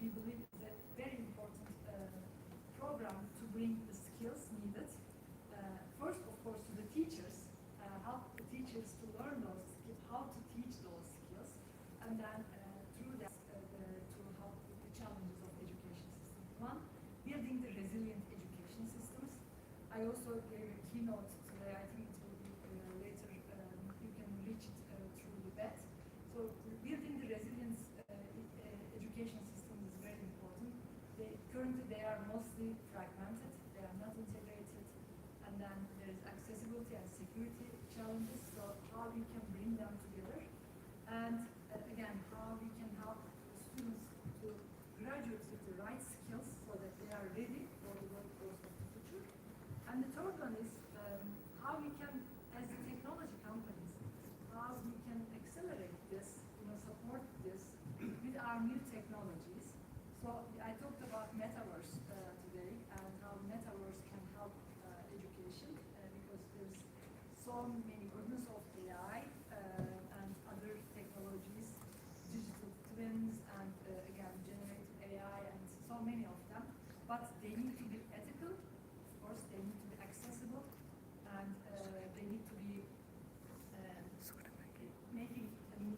we believe is a very important program to bring the skills needed. First, of course, to the teachers, help the teachers to learn those skills, how to teach those skills, and then through that to help with the challenges of education system. One, building the resilient education systems. I also gave a keynote today. I think it will be later. You can reach it through the Bett. So building the resilience education system is very important. Currently they are mostly fragmented. They are not integrated. And then there is accessibility and security challenges. So how we can bring them together. And again, how we can help the students to graduate with the right skills so that they are ready for the workforce of the future. And the third one is how we can, as technology companies, how we can accelerate this, support this with our new technologies. So I talked about metaverse today and how metaverse can help education because there's so many goodness of AI and other technologies, digital twins and again generative AI and so many of them. But they need to be ethical, of course, they need to be accessible, and they need to be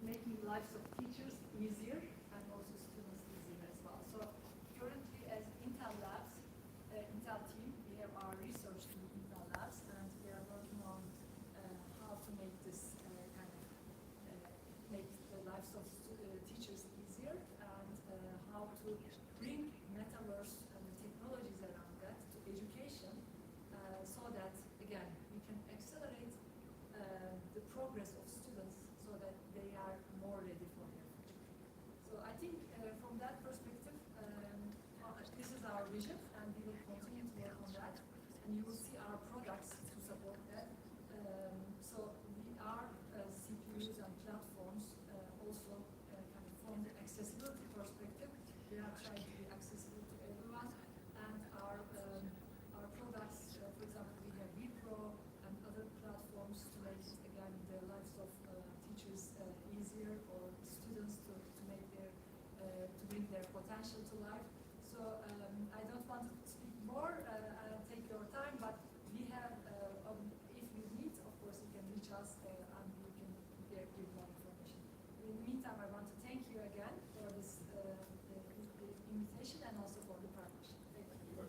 making lives of teachers easier and also students easier as well. So currently as Intel Labs, Intel team, we have our research in Intel Labs and we are working on how to make this make the lives of teachers easier and how to bring metaverse and the technologies around that to education so that, again, we can accelerate the progress of students so that they are more ready for their future. So I think from that perspective, this is our vision and we will continue to work on that and you will see our products to support that. So we are CPUs and platforms also from the accessibility perspective, we are trying to be accessible to everyone and our products, for example, we have vPro and other platforms to make again the lives of teachers easier or students to make their to bring their potential to life. So I don't want to speak more. I'll take your time, but we have if you need, of course, you can reach us and we can give more information. In the meantime, I want to thank you again for this the invitation and also for the partnership. Thank you.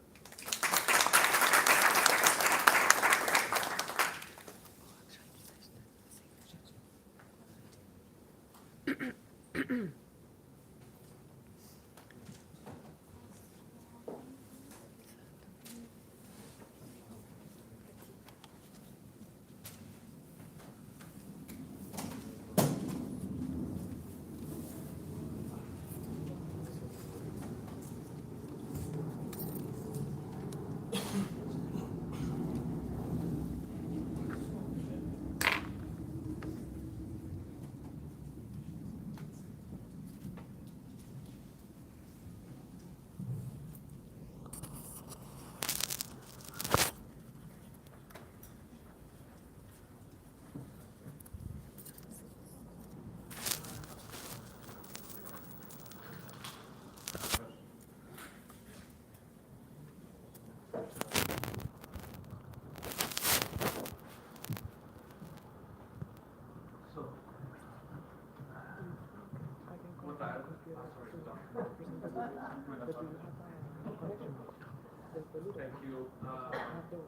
Thank you for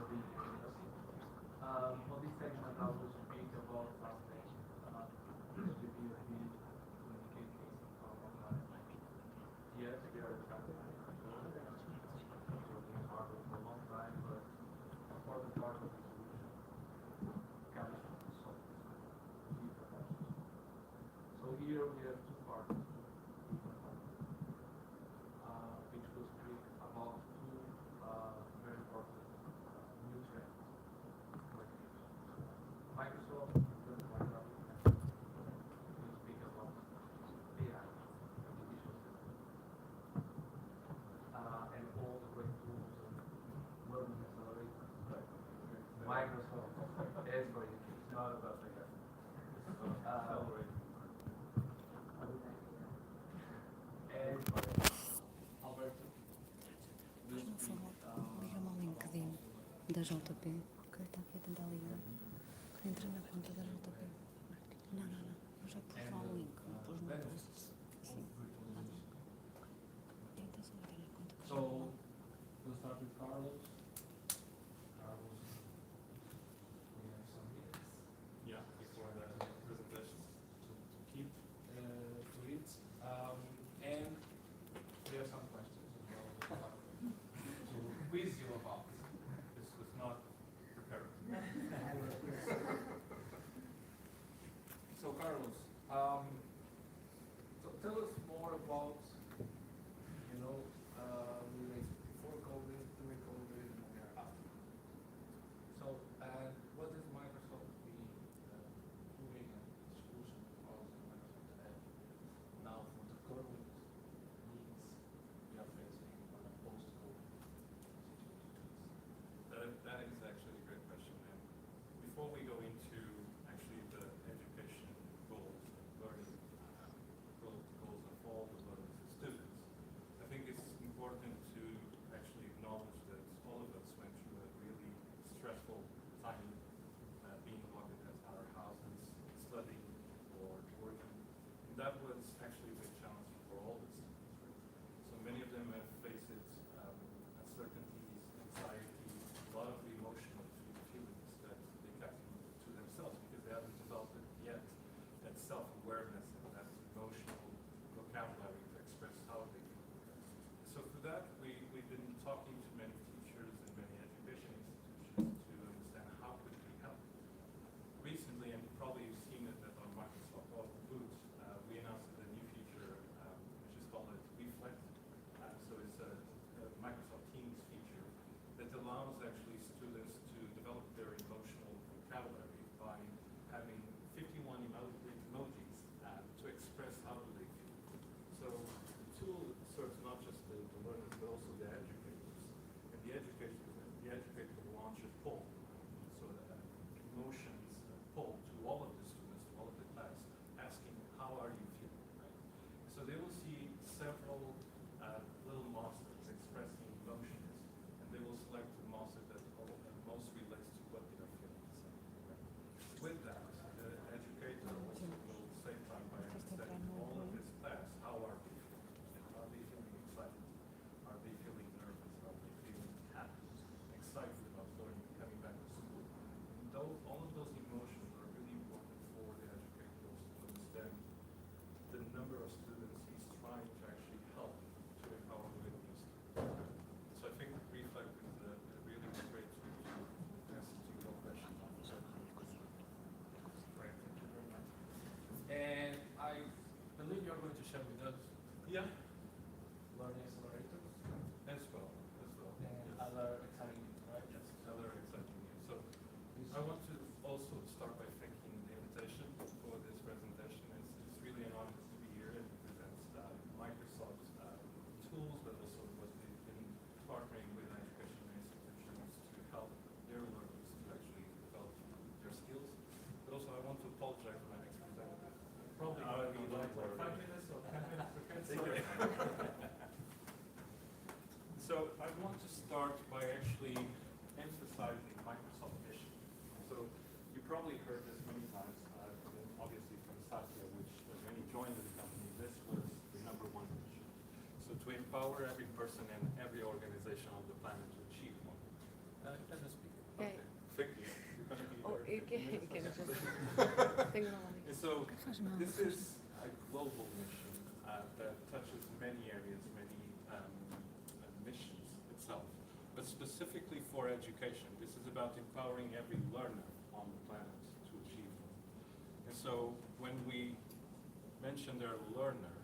the invitation. For this segment, I will speak about something JP.IK communicating from online. Yes, we are working hard for a long time, but an important part of the solution comes from the software, key professionals. So here we have two parts. Which will speak about two very important new trends. Microsoft will speak about AI, artificial intelligence, and all the great tools and learning accelerators. Microsoft is for you. Not about that. Da JP. Ok, está aqui a tentar ligar. Entra na conta da JP. Não, não, não. Eu já pus lá o link. Não pus no post. Sim. Tenta só entrar na conta que So, we'll start with Carlos. Carlos, we have some minutes. Yeah, before the presentation to keep to it. And We have some questions as well to quiz you about. this was not prepared. So Carlos, so tell us more about, like before COVID, during COVID, and we are after. So, what is Microsoft be doing and its solution because Microsoft Edge now for the current needs we are facing on a post-COVID situation? That is actually a great question. And before we go into actually the education goals, learning goals of all the learners and students, I think it's important to actually acknowledge that all of us went through a really stressful time being locked at our houses, studying or working. And that was actually a big challenge for all the students. Right? So many of them have faced uncertainties, anxiety, a lot of emotional feelings that they kept to themselves because they haven't developed it yet that self-awareness and that emotional vocabulary to express how they feel. So for that, we've been talking to many teachers and many education institutions to understand how could we help. Recently, and probably you've seen it at our Microsoft booth, we announced a new feature which is called Reflect. So it's a Microsoft Teams feature that allows actually students to develop their emotional vocabulary by having 51 emojis to express how do they feel. So the tool serves not just the learners but also the educators. And the educator will launch a poll, so emotions poll to all of the students, to all of the class, asking how are you feeling, right? So they will see several little monsters expressing emotions, and they will select the monster that most relates to what they are feeling. Right? With that, the educator also will save time by understanding all of this class, how are they feeling? And are they feeling excited? Are they feeling nervous? Are they feeling happy, excited about learning, coming back to school? And all of those emotions are really important for the educator also to understand the number of students he's trying to actually help to empower with these. So I think Reflect is a really great tool to answer to your question. Great, thank you very much. And I believe you're going to share with us Yeah, learning accelerators as well. and Yes. other exciting news, right? Yes, another exciting news. So I want to also start by thanking the invitation for this presentation. It's really an honor to be here and present Microsoft's tools, but also what they've been partnering with education institutions to help their learners to actually develop their skills. But also I want to apologize to my next presenter. Probably going to be like 5 minutes or 10 minutes, okay? Sorry. So I want to start by actually emphasizing Microsoft mission. So you probably heard this many times, obviously from Satya, which when he joined the company, this was the #1 mission. So to empower every person and every organization on the planet to achieve one. Let us speak. Okay. Thank you. You're going to be Oh, there. eu quero Tenho uma lá. And so Faz mal. this is a global mission that touches many areas, many missions itself, but specifically for education. This is about empowering every learner on the planet to achieve them. And so when we mention their learner,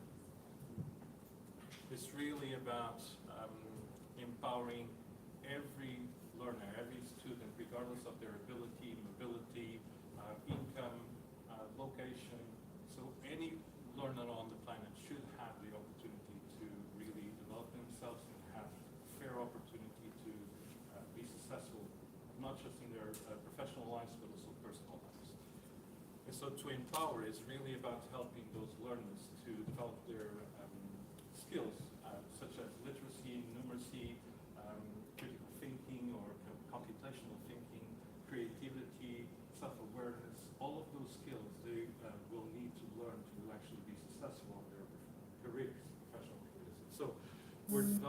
it's really about empowering every learner, every student, regardless of their ability, mobility, income, location. So any learner on the planet should have the opportunity to really develop themselves and have fair opportunity to be successful, not just in their professional lives, but also personal lives. And so to empower is really about helping those learners to develop their skills, such as literacy, numeracy, critical thinking, or computational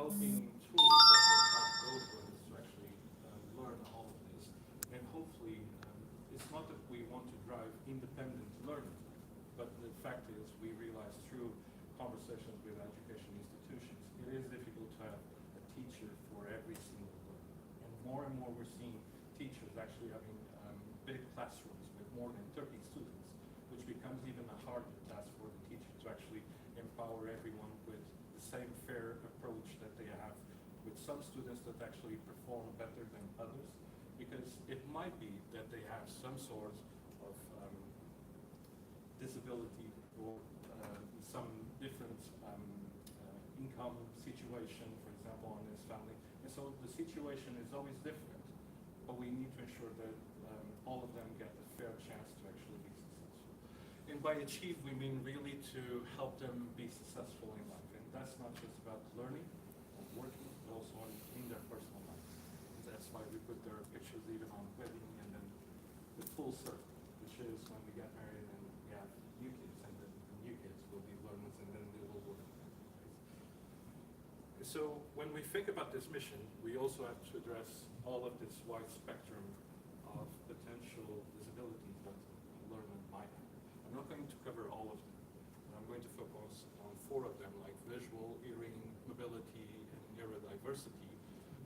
developing tools that will help those learners to actually learn all of this. And hopefully, it's not that we want to drive independent learning, but the fact is we realize through conversations with education institutions, it is difficult to have a teacher for every single learner. And more we're seeing teachers actually having big classrooms with more than 30 students, which becomes even a harder task for the teacher to actually empower everyone with the same fair approach that they have with some students that actually perform better than others, because it might be that they have some sort of disability or some different income situation, for example, on his family. And so the situation is always different, but we need to ensure that all of them get a fair chance to actually be successful. And by achieve, we mean really to help them be successful in life. And that's not just about learning or working, but also in their personal life. And that's why we put their pictures even on wedding and then the full circle, which is when we get married and we have new kids, and then the new kids will be learners and then they will work. So when we think about this mission, we also have to address all of this wide spectrum of potential disabilities that a learner might have. I'm not going to cover all of them, but I'm going to focus on 4 of them, like visual, hearing, mobility, and neurodiversity.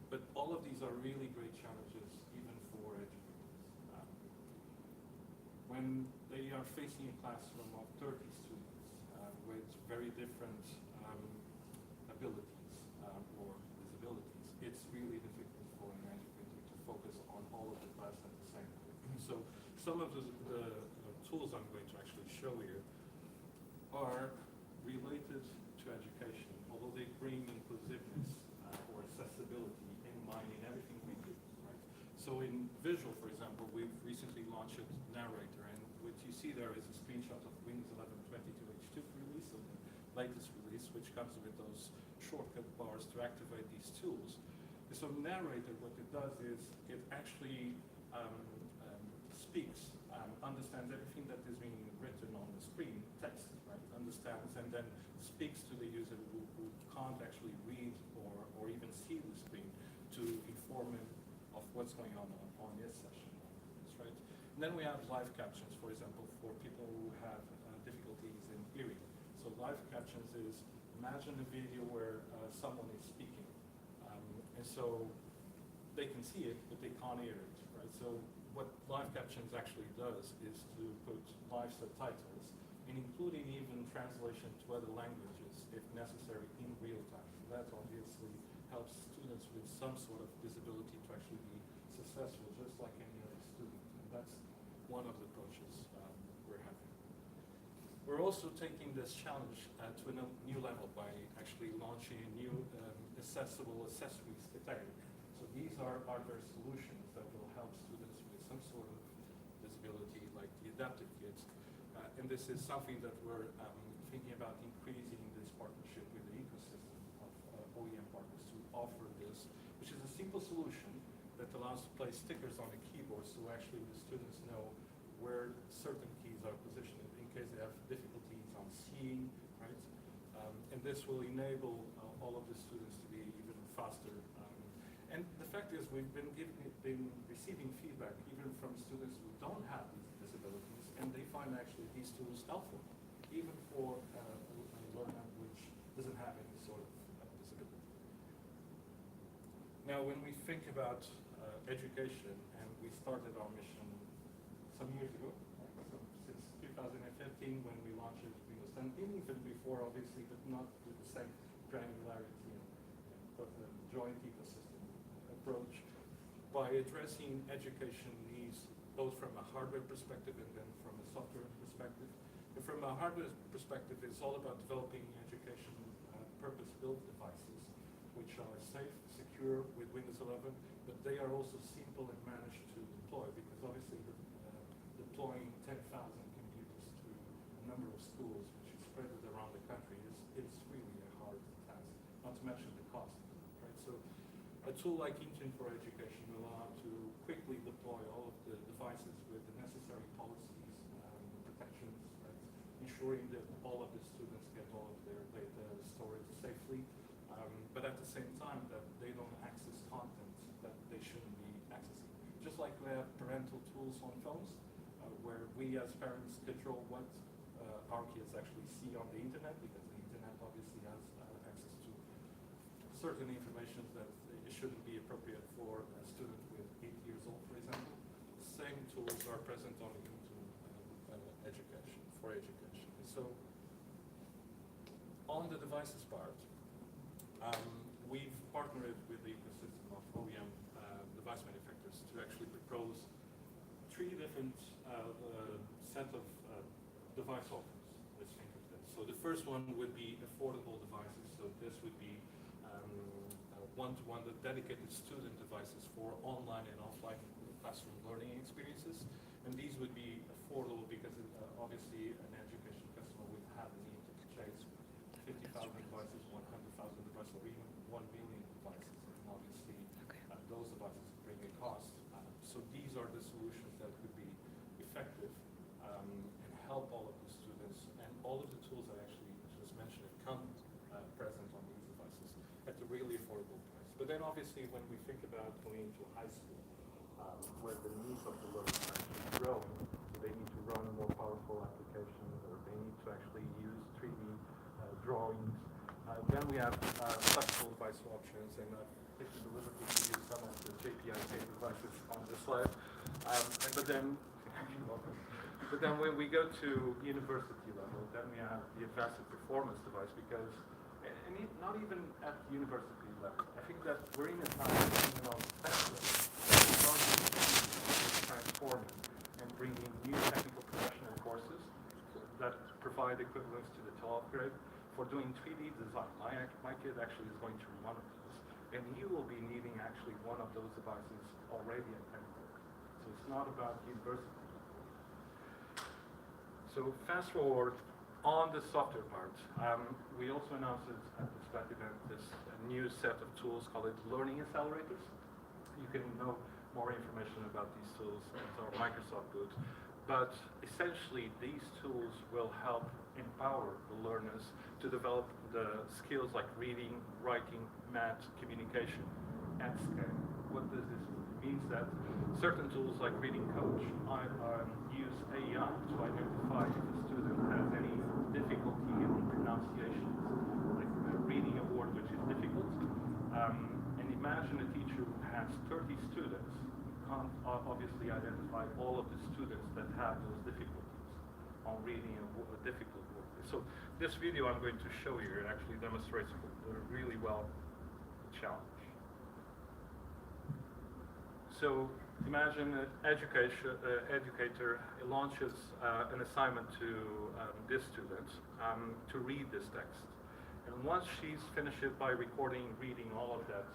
But all of these are really great challenges, even for educators. When they are facing a classroom of 30 students with very different abilities or disabilities, it's really difficult for an educator to focus on all of the class at the same time. So some of the tools I'm going to actually show you are related to education, although they bring inclusiveness or accessibility in mind in everything we do. Right? So in visual, for example, we've recently launched a narrator, and what you see there is a screenshot of Windows 11 22H2 release, so the latest release, which comes with those shortcut bars to activate these tools. And so narrator, what it does is it actually speaks, understands everything that is being written on the screen, text, right? Understands and then speaks to the user who can't actually read or even see the screen to inform him of what's going on his session. Right? And then we have live captions, for example, for people who have difficulties in hearing. So live captions is, imagine a video where someone is speaking, and so they can see it, but they can't hear it, right? So what live captions actually does is to put live subtitles, and including even translation to other languages, if necessary, in real time. That obviously helps students with some sort of disability to actually be successful, just like any other student. And that's one of the approaches we're having. We're also taking this challenge to a new level by actually launching a new accessible accessories category. So these are hardware solutions that will help students with some sort of disability, like the adaptive kits. And this is something that we're thinking about increasing this partnership with the ecosystem of OEM partners to offer this, which is a simple solution that allows to place stickers on the keyboard so actually the students know where certain keys are positioned in case they have difficulties on seeing, right? And this will enable all of the students to be even faster. And the fact is, we've been receiving feedback even from students who don't have these disabilities, and they find actually these tools helpful, even for a learner which doesn't have any sort of disability. Now, when we think about education, and we started our mission some years ago, right? So since 2015 when we launched Windows 10, even before obviously, but not with the same granularity and joint ecosystem approach, by addressing education needs both from a hardware perspective and then from a software perspective. And from a hardware perspective, it's all about developing education purpose-built devices which are safe, secure with Windows 11, but they are also simple and managed to deploy, because obviously deploying 10,000 computers to a number of schools which is spread around the country is really a hard task, not to mention the cost, right? So a tool like Engine for Education will allow to quickly deploy all of the devices with the necessary policies, protections, right? Ensuring that all of the students get all of their data stored safely, but at the same time that they don't access content that they shouldn't be accessing. Just like we have parental tools on phones, where we as parents control what our kids actually see on the internet, because the internet obviously has access to certain information that it shouldn't be appropriate for a student with 8 years old, for example. Same tools are present on into education, for education. So on the devices part, we've partnered with the ecosystem of OEM device manufacturers to actually propose 3 different set of device offers. Let's think of this. So the first one would be affordable devices. So this would be one-to-one dedicated student devices for online and offline classroom learning experiences. And these would be affordable because obviously an education customer would have the need to purchase 50,000 devices, 100,000 devices, or even 1 million devices. And obviously those devices bring a cost. So these are the solutions that could be effective and help all of the students, and all of the tools I actually just mentioned come present on these devices at a really affordable price. But then obviously when we think about going into high school, where the needs of the learners are actually growing, so they need to run more powerful applications, or they need to actually use 3D drawings, then we have flexible device options, and I've taken the liberty to use some of the JP.IK devices on the slide. But then when we go to university level, then we have the advanced performance device, because, and not even at university level, I think that we're in a time even on transforming and bringing new technical professional courses that provide equivalence to the 12th grade for doing 3D design. My kid actually is going through one of those, and he will be needing actually one of those devices already at 10th grade. So it's not about university. So fast forward on the software part, we also announced it at this Bett event, this new set of tools called learning accelerators. You can know more information about these tools at our Microsoft booth. But essentially, these tools will help empower the learners to develop the skills like reading, writing, math, communication at scale. What does this mean? It means that certain tools like Reading Coach use AI to identify if a student has any difficulty in pronunciations, like reading a word which is difficult. And imagine a teacher who has 30 students, can't obviously identify all of the students that have those difficulties on reading a difficult word. So this video I'm going to show you actually demonstrates really well the challenge. So imagine an educator launches an assignment to this student to read this text. And once she's finished it by reading all of that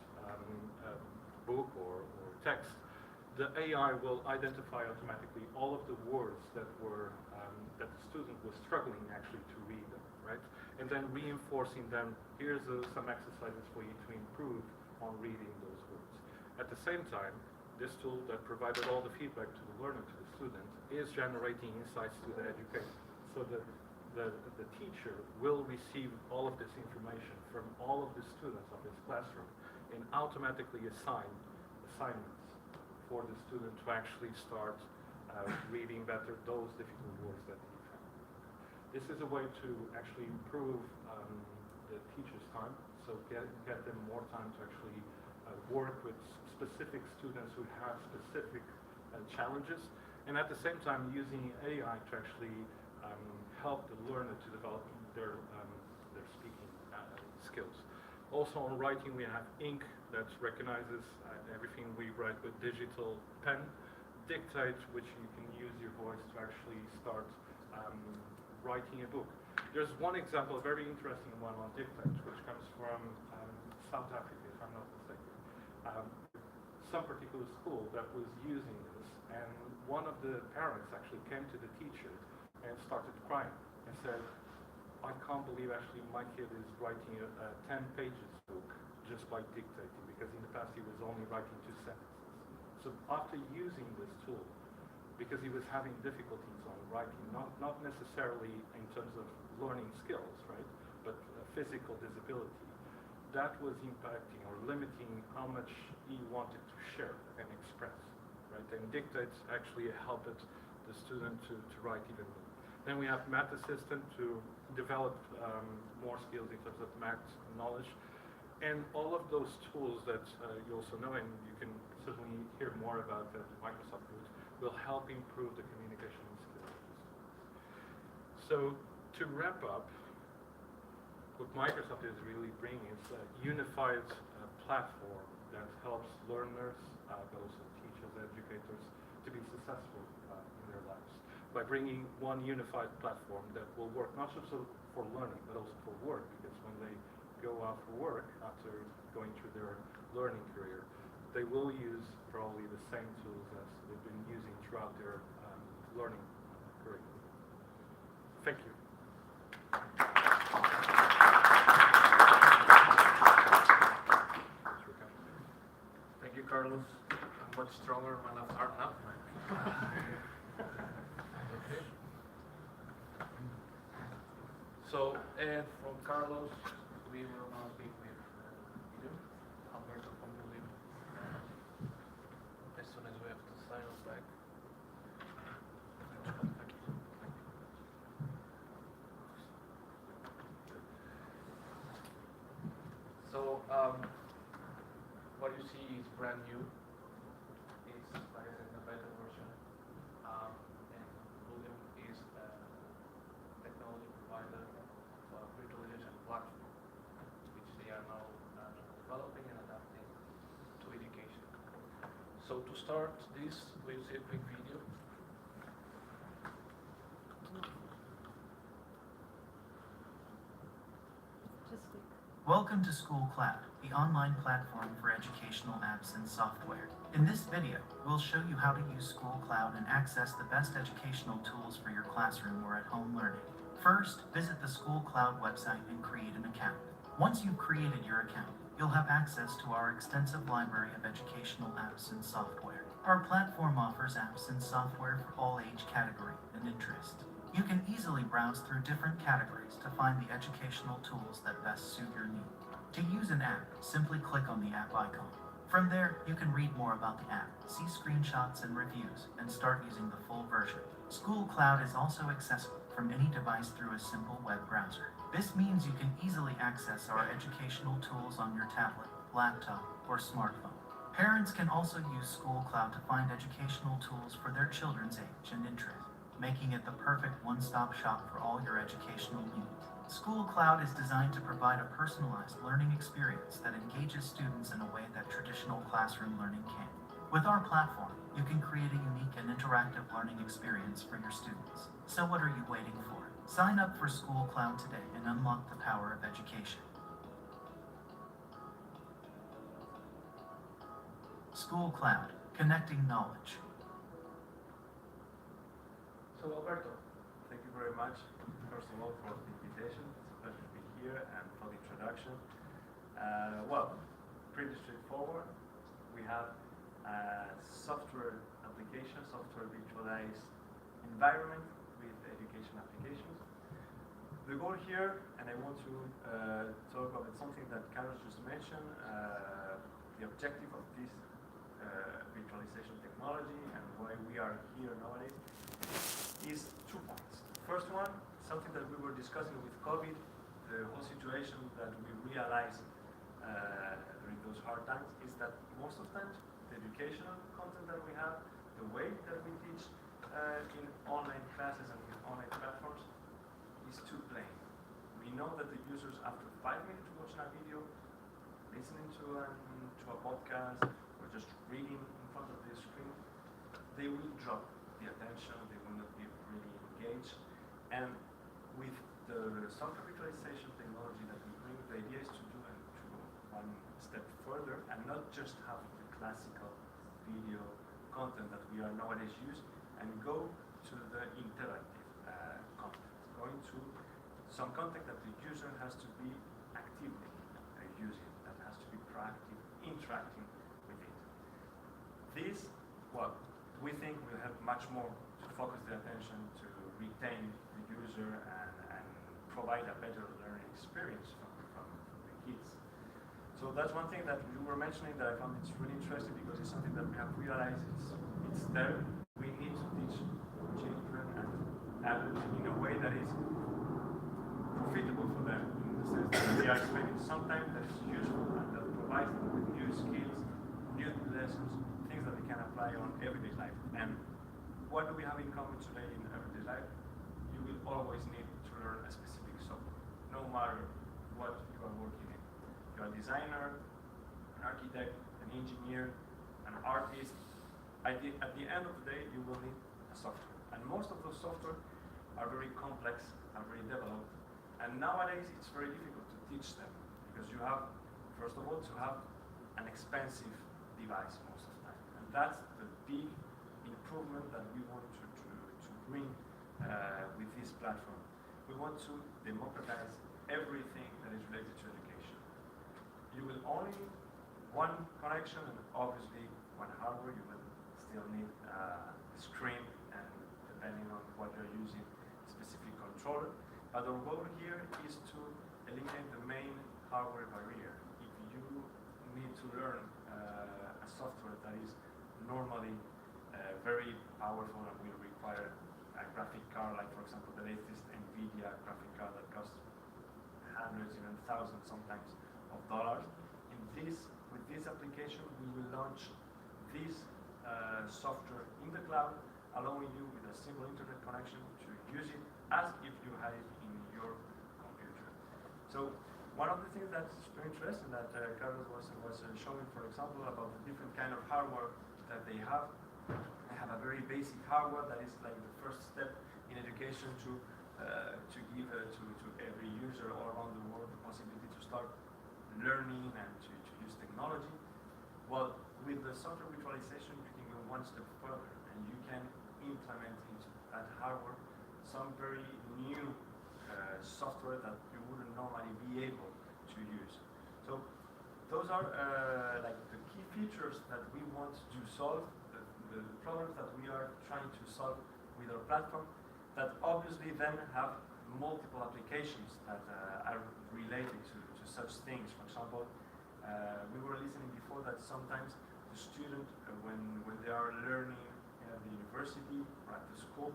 book or text, the AI will identify automatically all of the words that were that the student was struggling actually to read them, right? And then reinforcing them, here's some exercises for you to improve on reading those words. At the same time, this tool that provided all the feedback to the learner, to the student, is generating insights to the educator. So that the teacher will receive all of this information from all of the students of his classroom and automatically assign assignments for the student to actually start reading better those difficult words that he found. This is a way to actually improve the teacher's time, so get them more time to actually work with specific students who have specific challenges, and at the same time using AI to actually help the learner to develop their speaking skills. Also on writing, we have ink that recognizes everything we write with digital pen. Dictate, which you can use your voice to actually start writing a book. There's one example, a very interesting one on Dictate, which comes from South Africa, if I'm not mistaken. Some particular school that was using this, and one of the parents actually came to the teacher and started crying and said, I can't believe actually my kid is writing a 10 pages book just by dictating, because in the past he was only writing 2 sentences. So after using this tool, because he was having difficulties on writing, not necessarily in terms of learning skills, right, but physical disability, that was impacting or limiting how much he wanted to share and express, right? And dictates actually helped the student to write even more. Then we have math assistant to develop more skills in terms of math knowledge. And all of those tools that you also know, and you can certainly hear more about the Microsoft route, will help improve the communication skills. So to wrap up, what Microsoft is really bringing is a unified platform that helps learners, but also teachers, educators, to be successful in their lives by bringing one unified platform that will work not just for learning, but also for work, because when they go out for work after going through their learning career, they will use probably the same tools as they've been using throughout their learning curriculum. Thank you. Thank you, Carlos. I'm much stronger on my left arm now. Okay. So, from Carlos, we will now speak with William, Alberto from William. As soon as we have to sign us back. So, what you see is brand new. It's, like I said, the beta version. And William is a technology provider of a virtualization platform, which they are now developing and adapting to education. So to start this, we'll see a quick video. Welcome to School Cloud, the online platform for educational apps and software. In this video, we'll show you how to use School Cloud and access the best educational tools for your classroom or at-home learning. First, visit the School Cloud website and create an account. Once you've created your account, you'll have access to our extensive library of educational apps and software. Our platform offers apps and software for all age category and interest. You can easily browse through different categories to find the educational tools that best suit your need. To use an app, simply click on the app icon. From there, you can read more about the app, see screenshots and reviews, and start using the full version. School Cloud is also accessible from any device through a simple web browser. This means you can easily access our educational tools on your tablet, laptop, or smartphone. Parents can also use School Cloud to find educational tools for their children's age and interest, making it the perfect one-stop shop for all your educational needs. School Cloud is designed to provide a personalized learning experience that engages students in a way that traditional classroom learning can't. With our platform, you can create a unique and interactive learning experience for your students. So what are you waiting for? Sign up for School Cloud today and unlock the power of education. School Cloud, connecting knowledge. So Alberto, thank you very much, first of all, for the invitation. It's a pleasure to be here and for the introduction. Well, pretty straightforward. We have a software application, software virtualized environment with education applications. The goal here, and I want to talk about something that Carlos just mentioned, the objective of this virtualization technology and why we are here nowadays, is 2 points. First one, something that we were discussing with COVID, the whole situation that we realized during those hard times is that most of the time the educational content that we have, the way that we teach in online classes and in online platforms is too plain. We know that the users after 5 minutes to watch a video, listening to a podcast, or just reading in front of the screen, they will drop the attention, they will not be really engaged. And with the software virtualization technology that we bring, the idea is to do and to go one step further and not just have the classical video content that we are nowadays used and go to the interactive content, going to some content that the user has to be actively using, that has to be proactive, interacting with it. This, well, we think will have much more to focus the attention to retain the user and provide a better learning experience from the kids. So that's one thing that you were mentioning that I found it's really interesting because it's something that we have realized it's there. We need to teach children and adults in a way that is profitable for them, in the sense that they are spending some time that is useful and that provides them with new skills, new lessons, things that they can apply on everyday life. And what do we have in common today in everyday life? You will always need to learn a specific software, no matter what you are working in. You're a designer, an architect, an engineer, an artist. At the end of the day, you will need a software. And most of those software are very complex and very developed. And nowadays, it's very difficult to teach them because you have, first of all, to have an expensive device most of the time. And that's the big improvement that we want to bring with this platform. We want to democratize everything that is related to education. You will only need one connection and obviously one hardware. You will still need a screen and depending on what you're using, specific controller. But our goal here is to eliminate the main hardware barrier. If you need to learn a software that is normally very powerful and will require a graphic card, like for example the latest NVIDIA graphic card that costs hundreds, even thousands sometimes of dollars. With this application, we will launch this software in the cloud, allowing you with a simple internet connection to use it as if you had it in your computer. So one of the things that's very interesting that Carlos was showing, for example, about the different kind of hardware that they have. They have a very basic hardware that is like the first step in education to give to every user all around the world the possibility to start learning and to use technology. Well, with the software virtualization, you can go one step further and you can implement into that hardware some very new software that you wouldn't normally be able to use. So those are like the key features that we want to solve, the problems that we are trying to solve with our platform, that obviously then have multiple applications that are related to such things. For example, we were listening before that sometimes the student, when they are learning at the university or at the school,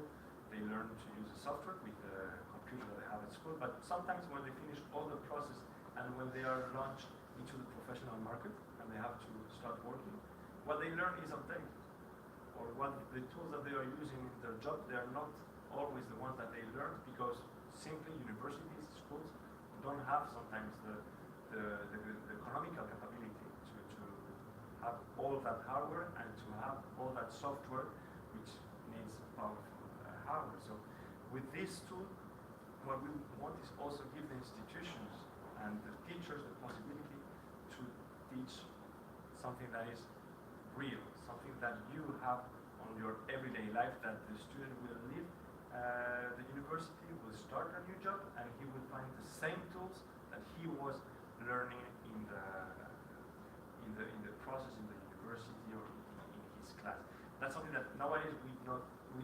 they learn to use the software with the computer that they have at school, but sometimes when they finish all the process and when they are launched into the professional market and they have to start working, what they learn is outdated. Or what the tools that they are using in their job, they are not always the ones that they learn because simply universities, schools don't have sometimes the economical capability to have all that hardware and to have all that software which needs powerful hardware. So with this tool, what we want is also give the institutions and the teachers the possibility to teach something that is real, something that you have on your everyday life, that the student will leave the university, will start a new job, and he will find the same tools that he was learning in the process in the university or in his class. That's something that nowadays we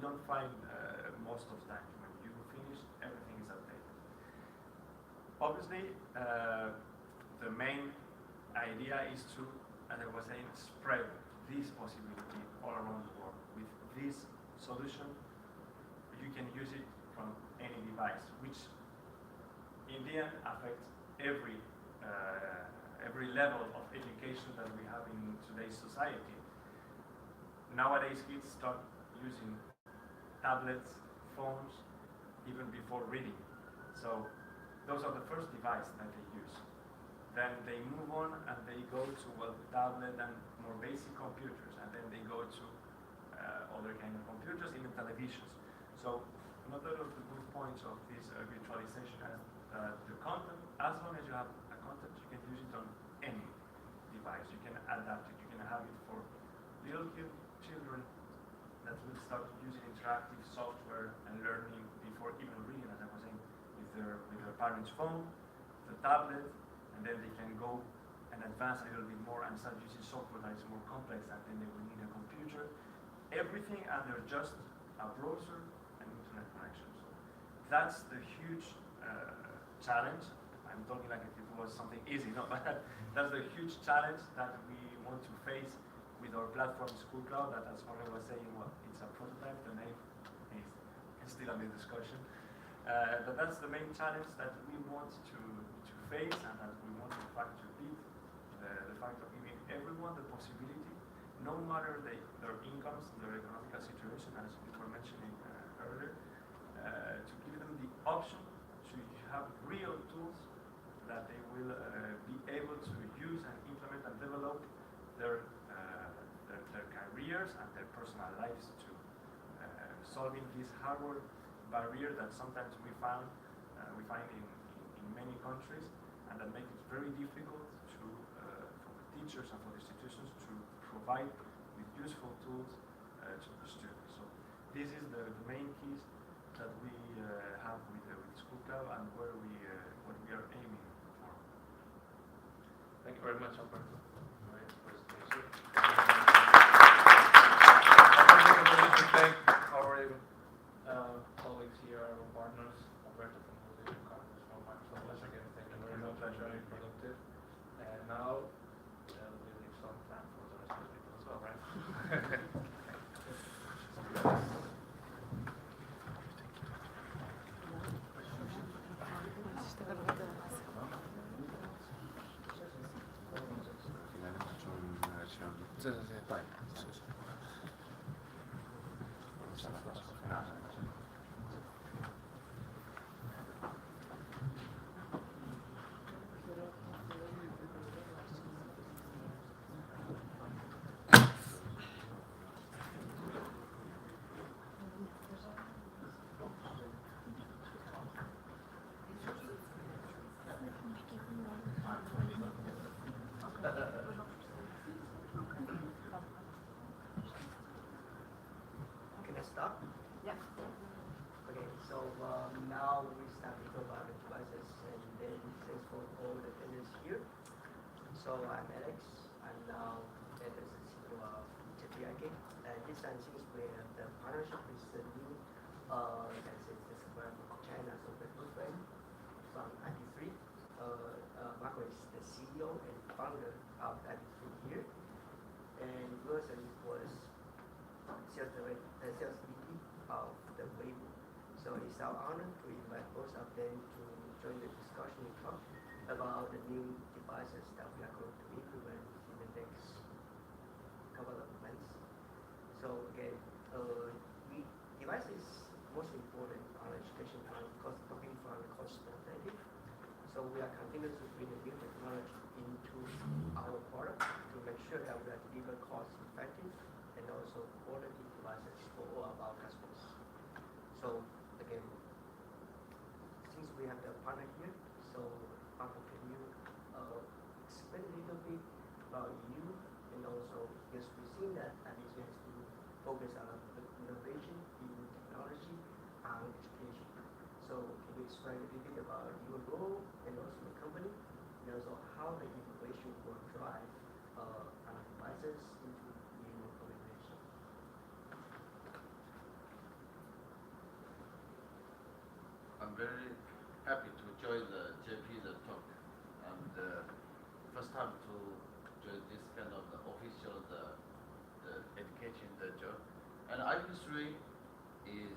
don't find most of the time. When you finish, everything is updated. Obviously, the main idea is to, as I was saying, spread this possibility all around the world. With this solution, you can use it from any device, which in the end affects every level of education that we have in today's society. Nowadays, kids start using tablets, phones, even before reading. So those are the first devices that they use. Then they move on and they go to tablet and more basic computers, and then they go to other kind of computers, even televisions. So another of the good points of this virtualization is the content. As long as you have a content, you can use it on any device. You can adapt it. You can have it for little children that will start using interactive software and learning before even reading, as I was saying, with their parents' phone, the tablet. And then they can go and advance a little bit more and start using software that is more complex, and then they will need a computer. Everything under just a browser and internet connection. So that's the huge challenge I'm talking like if it was something easy, no, but that's the huge challenge that we want to face with our platform School Cloud, that as Jorge was saying, well, it's a prototype, the name is still under discussion. But that's the main challenge that we want to face, and that we want in fact to beat, the fact of giving everyone the possibility, no matter their incomes, their economic situation, as you were mentioning earlier, to give them the option to have real tools that they will be able to use and implement and develop their careers and their personal lives too. Solving this hardware barrier that sometimes we find in many countries, and that makes it very difficult to for the teachers and for the institutions to provide with useful tools to the students. So this is the main keys that we have with School Cloud, and what we are aiming for. Thank you very much, Alberto. Great presentation. I would like to thank our colleagues here, our partners, Alberto from Jose Carlos from Microsoft. Once again, thank you very much. Very productive. And now we leave some time for the rest of the people as well, right? Can I start? Yeah. Okay, so now we start to talk about the devices, and then thanks for all the attendance here. So I'm Alex. I'm now at the CEO of JP.IK. And this time since we have the partnership with the new, that's it, the supplier from China, so the good friend from IP3. Marco is the CEO and founder of IP3 here. And Wilson was sales VP of the Weibo. So it's our honor to invite both of them to join the discussion and talk about the new devices that we are going to implement in the next couple of months. So again, devices most important on education and talking from the cost perspective. So we are continuing to bring the new technology into our product to make sure that we are deliver cost effective and also quality devices for all of our customers. So again, since we have the partner here, so Marco, can you explain a little bit about you, and also yes, we've seen that IBC has to focus on the innovation in technology and education. So can you explain a little bit about your role and also the company, and also how the innovation will drive our devices into new organization? I'm very happy to join the JP.Talk, and first time to join this kind of the official the education job. And IP3 is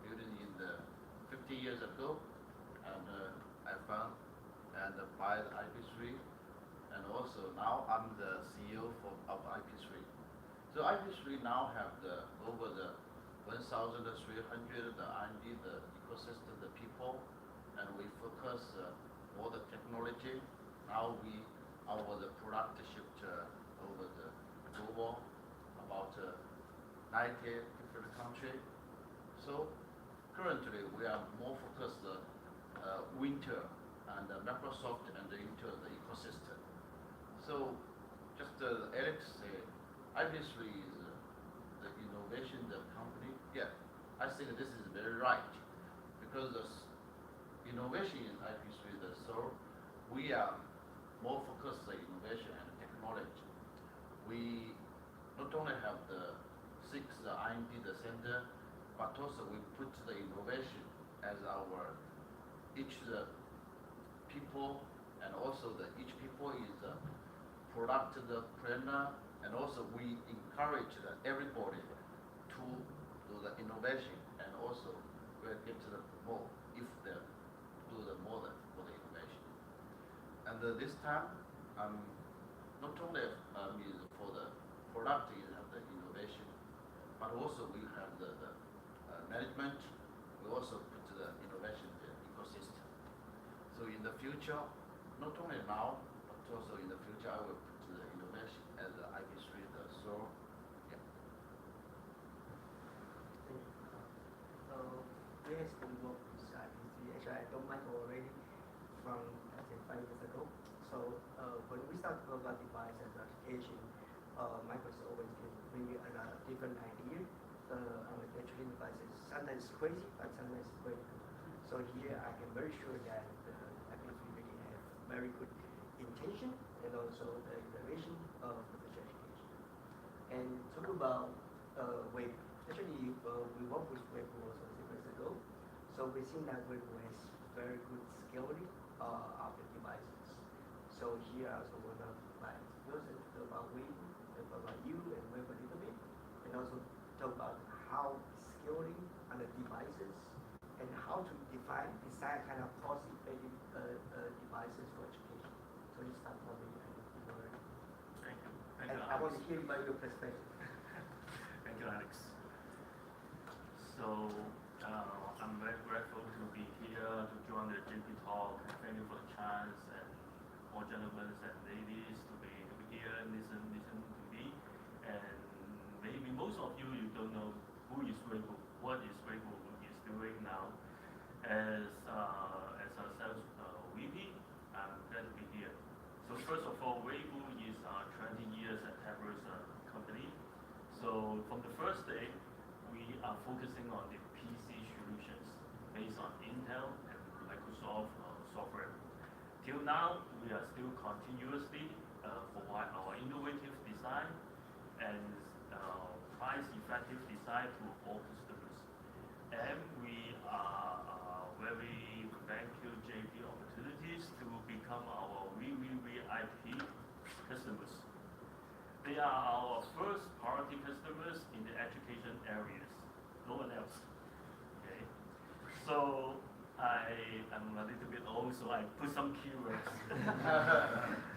built in the 50 years ago, and I found and buy the IP3, and also now I'm the CEO of IP3. So IP3 now have the over the 1,300 the R&D, the ecosystem, the people, and we focus more the technology. Now our the product shipped over the global about 90 different countries. So currently we are more focused Winter and Microsoft and into the ecosystem. So just Alex say, IP3 is the innovation, the company. Yeah, I think this is very right, because the innovation in IP3 so we are more focused on innovation and technology. We not only have the 6 R&D the center, but also we put the innovation as our each the people, and also the each people is a product the planner, and also we encourage everybody to do the innovation, and also we'll get the more if they do the more for the innovation. And this time, not only is for the product is have the innovation, but also we have the management. We also put the innovation the ecosystem. So in the future, not only now, but also in the future, I will put the innovation as the IP3 the source. Yeah. So yes, we work with IP3. Actually, I don't mind already from I think 5 years ago. So when we start to talk about device and application, Microsoft always gives maybe a different idea on the education devices. Sometimes crazy, but sometimes very good. So here I can very sure that IP3 really have very good intention and also the innovation of professional education. And talk about Weibo. Actually, we worked with Weibo also 6 years ago. So we think that Weibo has very good scaling of the devices. So here I also want to like also talk about Weibo, talk about you and Weibo a little bit, and also talk about how scaling on the devices and how to design kind of cost-effective devices for education. So you start from me and Thank you. Thank and you, I want Alex. to hear about your perspective. Thank you, Alex. So I'm very grateful to be here to join the JP.Talk. Thank you for the chance, and all gentlemen and ladies to be here and listen to me. And maybe most of you don't know who is Weibo, what is Weibo is doing now. As a sales VP, I'm glad to be here. So first of all, Weibo is 20 years established company. So from the first day, we are focusing on the PC solutions based on Intel and Microsoft software. Till now, we are still continuously provide our innovative design and price-effective design to all customers. And we are very thankful JP opportunities to become our VIP customers. They are our first priority customers in the education areas. No one else. Okay. So I am a little bit old, so I put some keywords.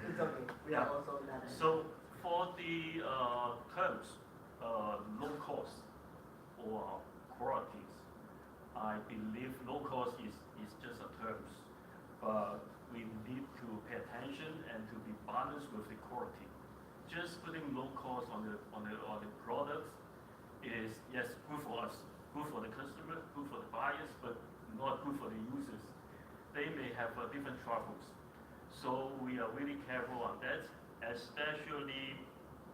It's okay. We are also not. So for the terms, low cost or qualities, I believe low cost is just a terms, but we need to pay attention and to be balanced with the quality. Just putting low cost on the products is, yes, good for us, good for the customer, good for the buyers, but not good for the users. They may have different troubles. So we are really careful on that, especially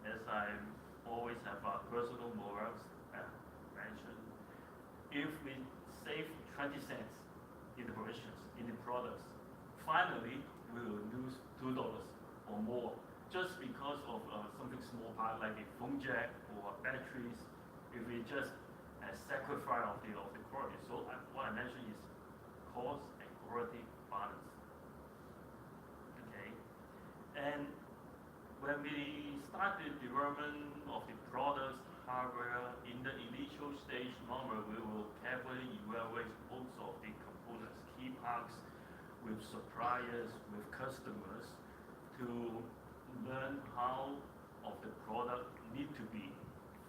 as I always have personal morals mentioned. If we save 20 cents in the provisions, in the products, finally we will lose $2 or more just because of something small part like a phone jack or batteries. If we just sacrifice of the quality. So what I mentioned is cost and quality balance. Okay, and when we started development of the products, hardware, in the initial stage, normally we will carefully evaluate most of the components, key parts, with suppliers, with customers, to learn how of the product need to be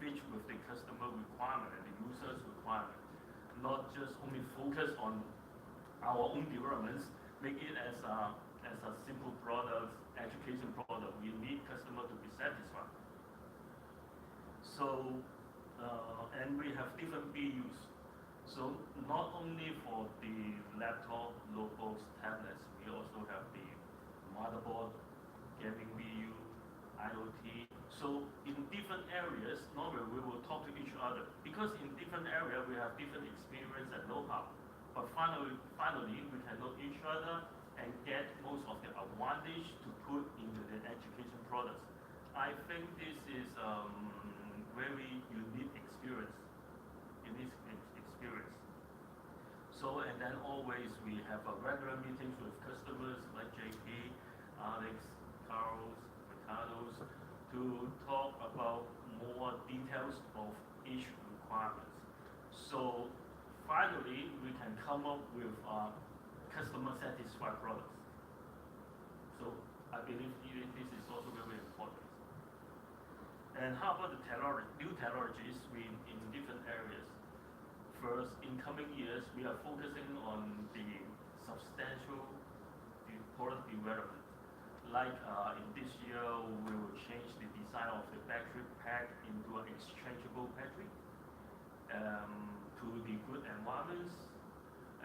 fit with the customer requirement and the user's requirement. Not just only focus on our own developments, make it as a simple product, education product. We need customer to be satisfied. So, and we have different BUs. So not only for the laptop, notebooks, tablets, we also have the motherboard, gaming BU, IoT. So in different areas, normally we will talk to each other because in different areas we have different experience and know-how. But finally, we can know each other and get most of the advantage to put into the education products. I think this is very unique experience. So, and then always we have a regular meetings with customers like JP, Alex, Carlos, Ricardo's, to talk about more details of each requirements. So finally, we can come up with customer satisfied products. So I believe this is also very important. And how about the technology, new technologies in different areas? First, in coming years, we are focusing on the substantial product development. Like in this year, we will change the design of the battery pack into an exchangeable battery to the good environments,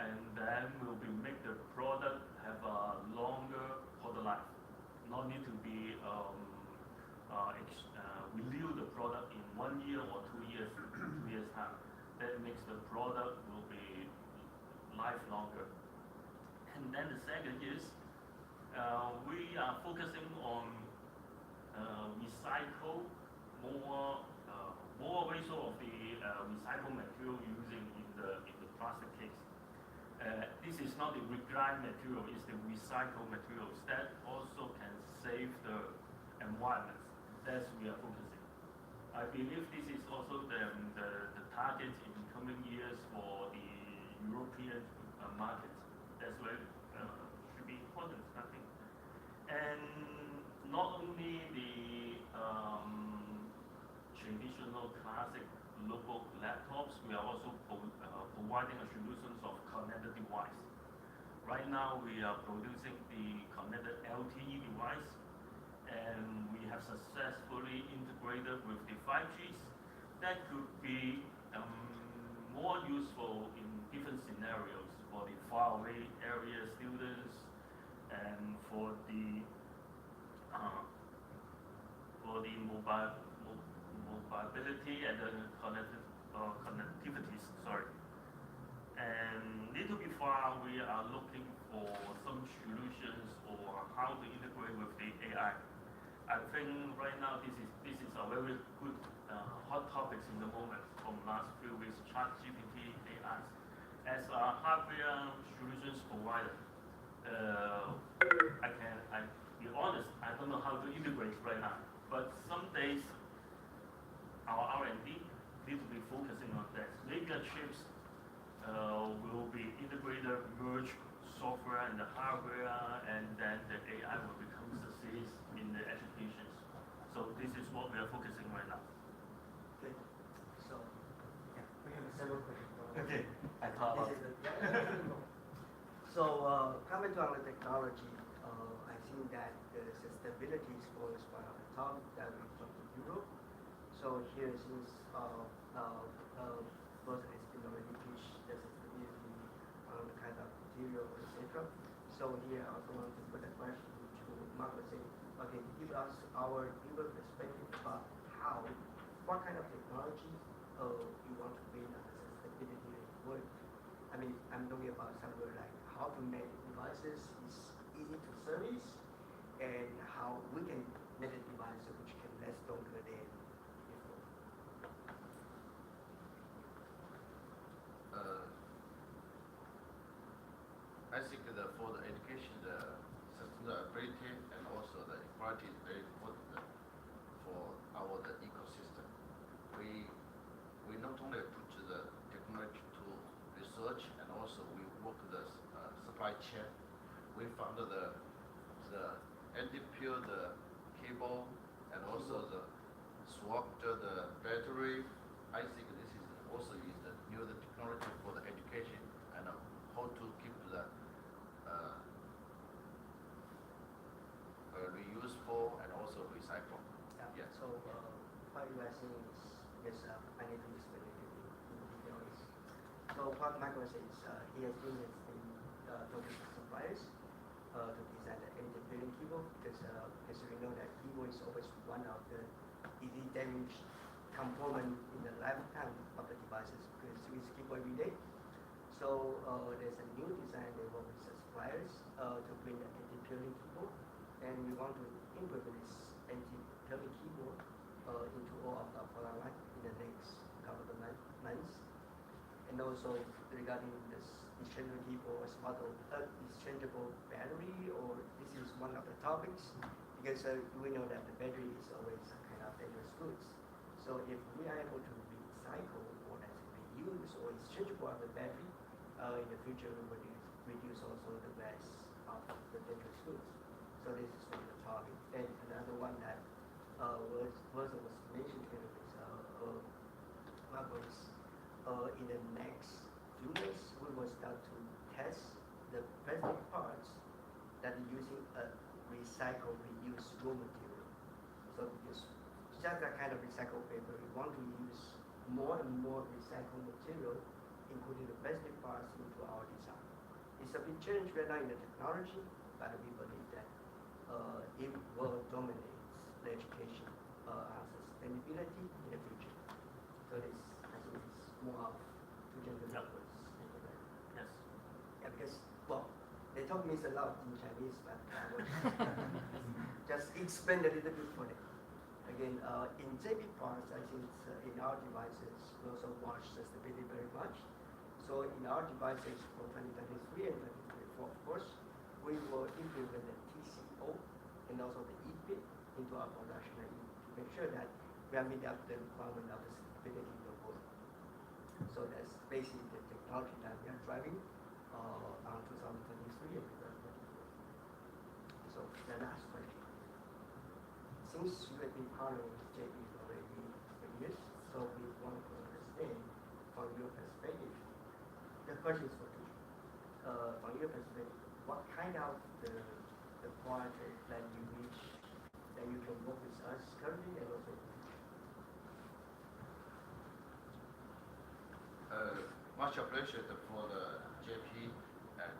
and then we'll be make the product have a longer product life. Not need to be renew the product in 1 year or 2 years, 2 years time. That makes the product will be life longer. And then the second is we are focusing on recycle more ratio of the recycled material using in the plastic case. This is not the regrind material; it's the recycled materials that also can save the environment. That's we are focusing. I believe this is also the target in coming years for the European market. That's why should be important, I think. And not only the traditional classic local laptops, we are also providing a solutions of connected device. Right now, we are producing the connected LTE device, and we have successfully integrated with the 5Gs. That could be more useful in different scenarios for the faraway area students and for the mobility and the connectivities. Sorry. And little bit far, we are looking for some solutions or how to integrate with the AI. I think right now this is a very good hot topics in the moment from last few weeks. ChatGPT AI as a hardware solutions provider. I be honest, I don't know how to integrate right now. But some days our R&D need to be focusing on that. Maybe the chips will be integrated, merge software and the hardware, and then the AI will become success in the education. So this is what we are focusing right now. Okay. So, yeah, we have several questions. Okay. I thought about So, coming to our technology, I think that the sustainability scores one of the top that we from Europe. So here since both has been already pitched the sustainability on the kind of material, etc. So here I also want to put a question to Marco saying, okay, give us our deeper perspective about what kind of technology you want to bring on the sustainability work. I mean, I'm talking about somewhere like how to make devices is easy to service, and how we can make a device which can last longer than before. I think that for the education, the sustainability and also the equality is very important for the ecosystem. We not only put the technology to research, and also we work the supply chain. We found the NDP, the cable, and also the swapped the battery. I think this is also is the new technology for the education and how to keep the reusable and also recycle. Yeah. So what you are saying is, yes, I need to explain it in details. So what Michael says, he has been talking to suppliers to design the independent keyboard, because as we know that keyboard is always one of the easy damaged component in the lifetime of the devices, because we use keyboard every day. So there's a new design they work with the suppliers to bring the anti-peeling keyboard, and we want to implement this anti-peeling keyboard into all of our product line in the next couple of months. And also regarding this interchangeable exchangeable battery, or this is one of the topics, because we know that the battery is always a kind of dangerous goods. So if we are able to recycle or let's say reuse or exchangeable of the battery, in the future we will reduce also the mass of the dangerous goods. So this is one of the topic. And another one that was mentioned here is in the next few months we will start to test the plastic parts that are using a recycle reuse raw material. So just that kind of recycled paper, we want to use more and more recycled material, including the plastic parts, into our design. It's a big challenge right now in the technology, but we believe that it will dominate the education on sustainability in the future. So this, I think, is more of two gender numbers. Yes. Yeah, because, well, they taught me a lot in Chinese, but I will just explain a little bit for them. Again, in JP.Talks, I think in our devices, we also watch sustainability very much. So in our devices for 2023 and 2024, of course, we will implement the TCO and also the EBIT into our production to make sure that we are meeting up the requirement of the sustainability in the world. So that's basically the technology that we are driving on 2023 and 2024. So the last question. Since you have been partnering with JP already for years, so we want to understand from your perspective. The question is for you. From your perspective, what kind of the project that you reach that you can work with us currently and also in the future? Much appreciated for the JP and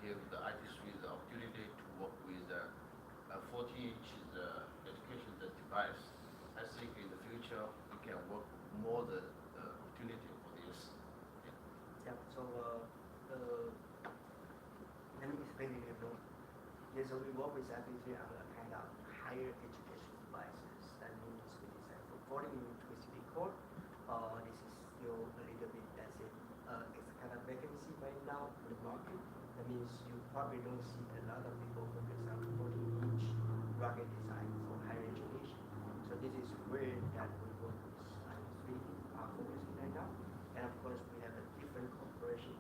give the IT3 the opportunity to work with 40-inch education device. I think in the future we can work more the opportunity for this. Yeah. So let me explain a little more. Yes, so we work with IT3 on a kind of higher education devices. That means we design for 40-inch USB core. This is still a little bit, that's it. It's kind of vacancy right now in the market. That means you probably don't see a lot of people focus on 40-inch rugged design for higher education. So this is where that we work with IT3 are focusing right now. And of course, we have a different cooperation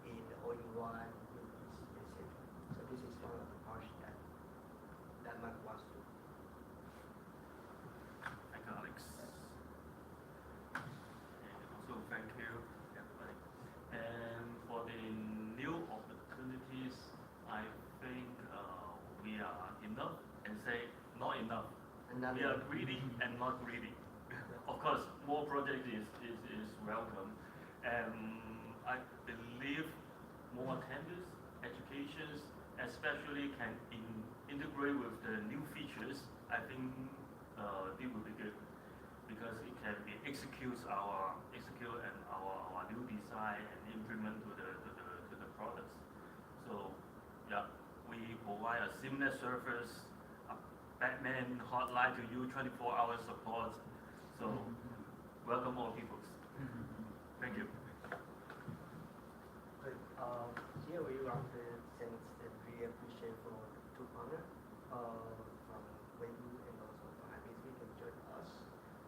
in the all-in-one, etc. So this is one of the parts that Mike wants to do. Thank you, Alex. And also thank you, everybody. And for the new opportunities, I think we are enough and say not enough. We are greedy and not greedy. Of course, more project is welcome. And I believe more campus educations, especially can integrate with the new features. I think it will be good because it can be execute and our new design and implement to the products. So yeah, we provide a seamless service, a Batman hotline to you, 24-hour support. So welcome all people. Thank you. Good. Here we want to thank and really appreciate for the two partners from Weibu and also from IBC can join us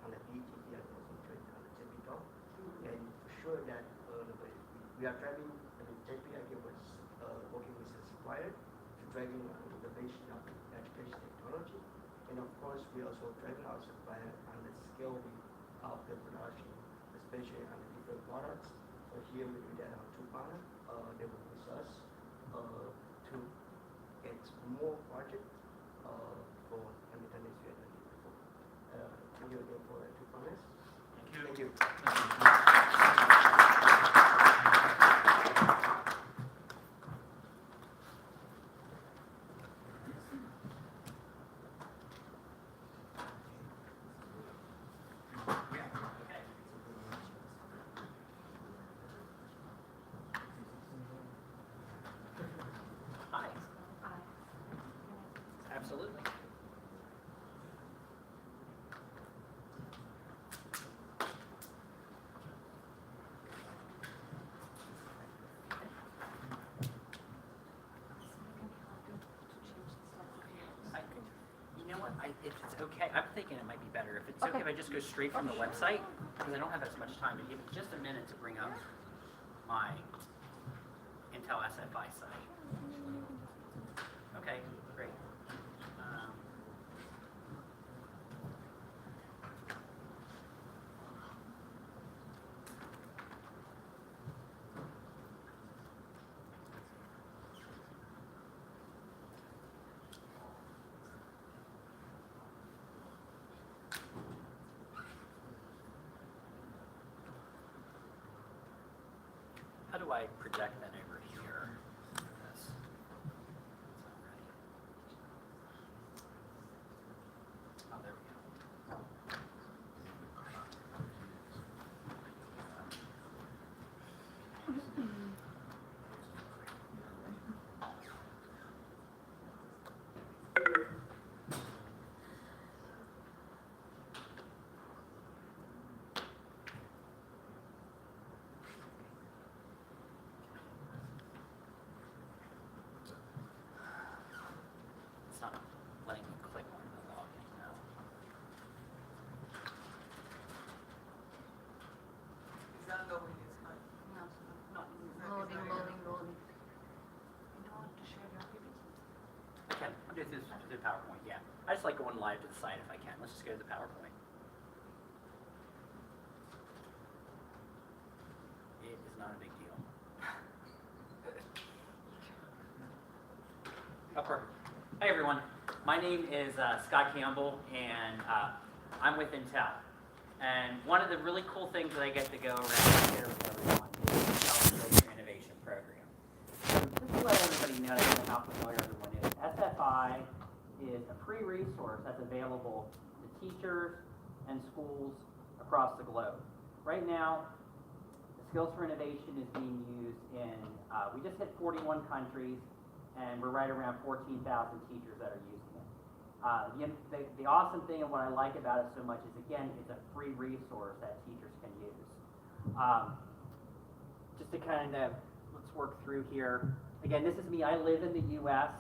on the BGT and also join on the JP.Talk. And for sure that we are driving, JP.IK was working with the supplier to driving innovation of education technology. And of course, we also driving our supplier on the scaling of the production, especially on the different products. So here we do that on two partners. They work with us to get more project for 2023 and 2024. Thank you again for the two partners. Thank you. Hi. Absolutely. If it's okay, I'm thinking it might be better if it's okay if I just go straight from the website, because I don't have as much time. But give me just a minute to bring up my Intel SFI site. Okay, great. How do I project that over here? This. Oh, there we go. It's not letting me click on the login now. Is that loading? It's not. No, Not loading. You don't want to share your PPT? I can. I'll do this through PowerPoint, yeah. I just like going live to the site if I can. Let's just go to the PowerPoint. It is not a big deal. Oh, perfect. Hey everyone. My name is Scott Campbell, and I'm with Intel. And one of the really cool things that I get to go around and share with everyone is the Intel Innovation Program. So just to let everybody know, I don't know how familiar everyone is, SFI is a free resource that's available to teachers and schools across the globe. Right now, the Skills for Innovation is being used in, we just hit 41 countries, and we're right around 14,000 teachers that are using it. The awesome thing and what I like about it so much is, again, it's a free resource that teachers can use. Just to kind of, let's work through here. Again, this is me. I live in the U.S.,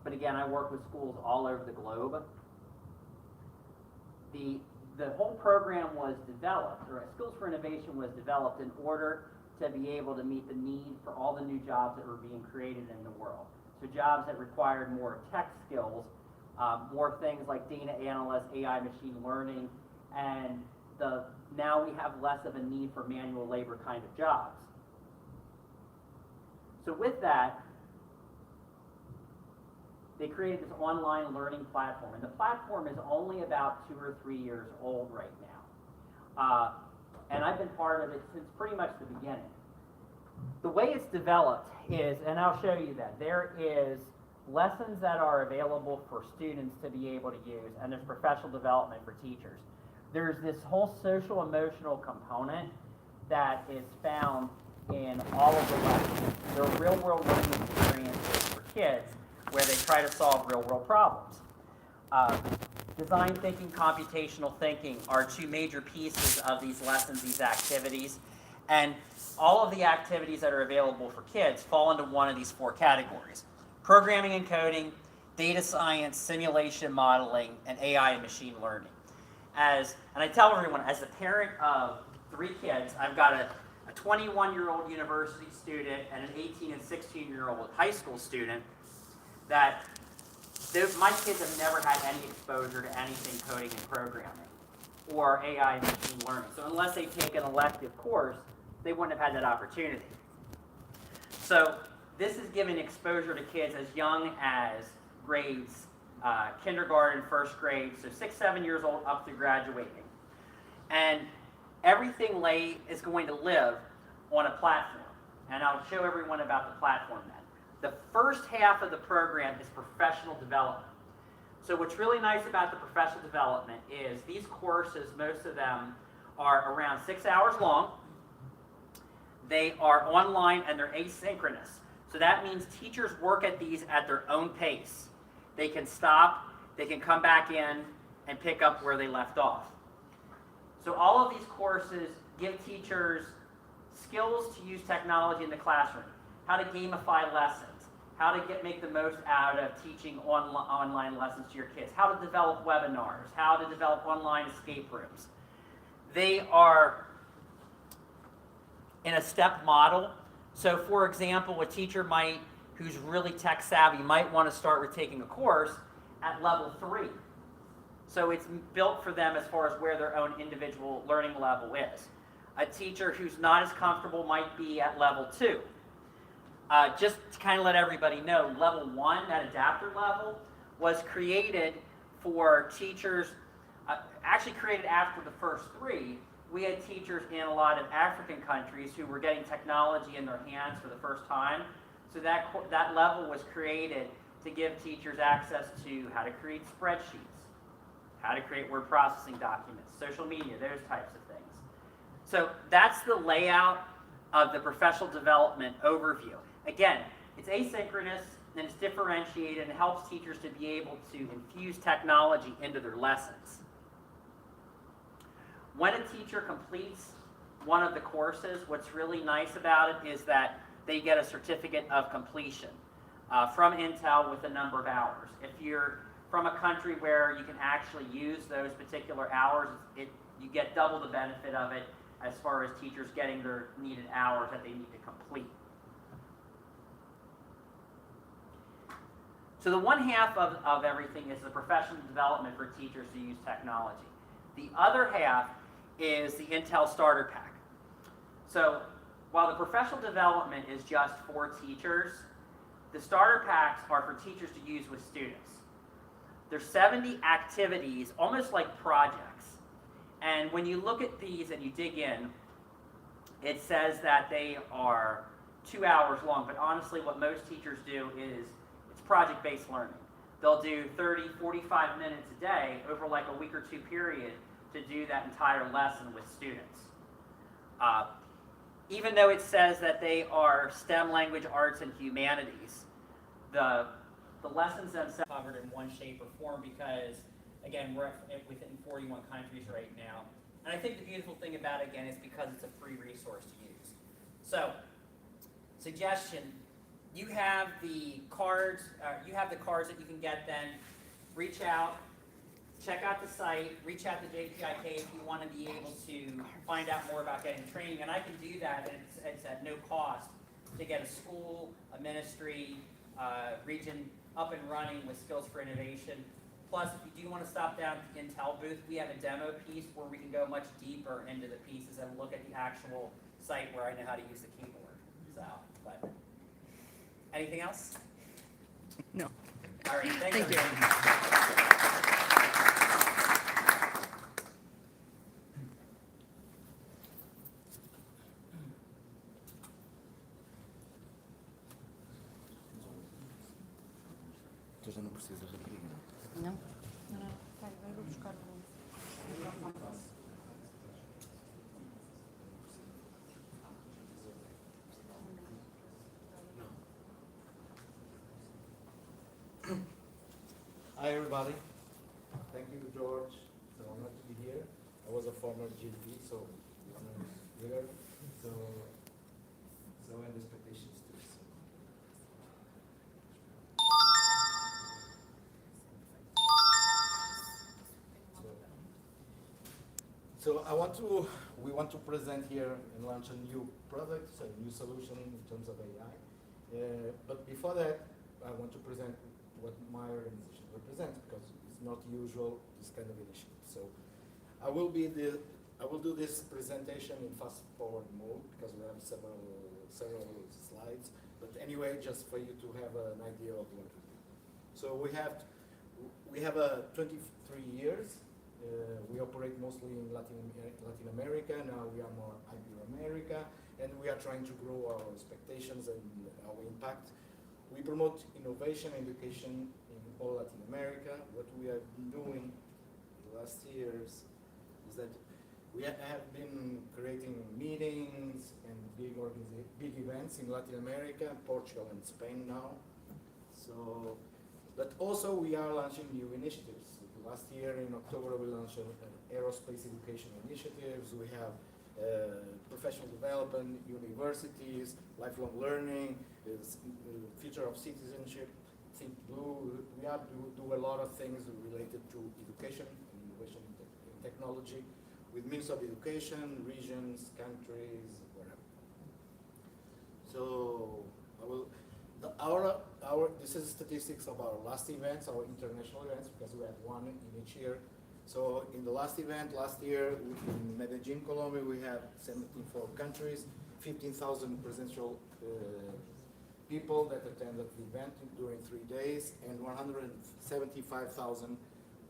but again, I work with schools all over the globe. The whole program was developed, or Skills for Innovation was developed in order to be able to meet the need for all the new jobs that were being created in the world. So jobs that required more tech skills, more things like data analysts, AI, machine learning, and now we have less of a need for manual labor kind of jobs. So with that, they created this online learning platform, and the platform is only about 2 or 3 years old right now. And I've been part of it since pretty much the beginning. The way it's developed is, and I'll show you that, there is lessons that are available for students to be able to use, and there's professional development for teachers. There's this whole social emotional component that is found in all of the lessons. They're real world learning experiences for kids where they try to solve real world problems. Design thinking, computational thinking are 2 major pieces of these lessons, these activities. And all of the activities that are available for kids fall into one of these 4 categories: programming and coding, data science, simulation modeling, and AI and machine learning. And I tell everyone, as the parent of 3 kids, I've got a 21-year-old university student and an 18 and 16-year-old high school student, that my kids have never had any exposure to anything coding and programming or AI and machine learning. So unless they take an elective course, they wouldn't have had that opportunity. So this is giving exposure to kids as young as grades, kindergarten, 1st grade, so 6, 7 years old up to graduating. And everything is going to live on a platform. And I'll show everyone about the platform then. The first half of the program is professional development. So what's really nice about the professional development is these courses, most of them are around 6 hours long. They are online and they're asynchronous. So that means teachers work at these at their own pace. They can stop, they can come back in and pick up where they left off. So all of these courses give teachers skills to use technology in the classroom, how to gamify lessons, how to make the most out of teaching online lessons to your kids, how to develop webinars, how to develop online escape rooms. They are in a step model. So for example, a teacher who's really tech savvy might want to start with taking a course at level 3. So it's built for them as far as where their own individual learning level is. A teacher who's not as comfortable might be at level 2. Just to kind of let everybody know, level 1, that adapter level, was created for teachers, actually created after the first 3. We had teachers in a lot of African countries who were getting technology in their hands for the first time. So that level was created to give teachers access to how to create spreadsheets, how to create word processing documents, social media, those types of things. So that's the layout of the professional development overview. Again, it's asynchronous and it's differentiated and it helps teachers to be able to infuse technology into their lessons. When a teacher completes one of the courses, what's really nice about it is that they get a certificate of completion from Intel with a number of hours. If you're from a country where you can actually use those particular hours, you get double the benefit of it as far as teachers getting their needed hours that they need to complete. So the one half of everything is the professional development for teachers to use technology. The other half is the Intel Starter Pack. So while the professional development is just for teachers, the starter packs are for teachers to use with students. There's 70 activities, almost like projects. And when you look at these and you dig in, it says that they are 2 hours long, but honestly what most teachers do is it's project-based learning. They'll do 30, 45 minutes a day over like a week or 2 period to do that entire lesson with students. Even though it says that they are STEM, language, arts, and humanities, the lessons themselves are covered in one shape or form because, again, we're within 41 countries right now. And I think the beautiful thing about it, again, is because it's a free resource to use. So, suggestion, you have the cards that you can get then. Reach out, check out the site, reach out to JP.IK if you want to be able to find out more about getting training. And I can do that, and it's at no cost to get a school, a ministry, region up and running with Skills for Innovation. Plus, if you do want to stop down at the Intel booth, we have a demo piece where we can go much deeper into the pieces and look at the actual site where I know how to use the keyboard. So, but anything else? No. All right, thank you. Tu já não precisas da briga, não? Não? Não, não. Vai buscar o microfone. Hi everybody. Thank you, George. So honored to be here. I was a former JP, so I'm here. So and expectations too. So we want to present here and launch a new product, a new solution in terms of AI. But before that, I want to present what my organization represents because it's not usual this kind of initiative. So I will do this presentation in fast forward mode because we have several slides. But anyway, just for you to have an idea of what we do. So we have 23 years. We operate mostly in Latin America. Now we are more Ibero-America, and we are trying to grow our expectations and our impact. We promote innovation and education in all Latin America. What we have been doing in the last years is that we have been creating meetings and big events in Latin America, Portugal and Spain now. So, but also we are launching new initiatives. Last year in October we launched an aerospace education initiatives. We have professional development, universities, lifelong learning, is future of citizenship, Think Blue. We are do a lot of things related to education and innovation in technology, with means of education, regions, countries, whatever. So I will. This is statistics of our last events, our international events, because we had one in each year. So in the last event, last year in Medellin, Colombia, we had 74 countries, 15,000 presential people that attended the event during 3 days, and 175,000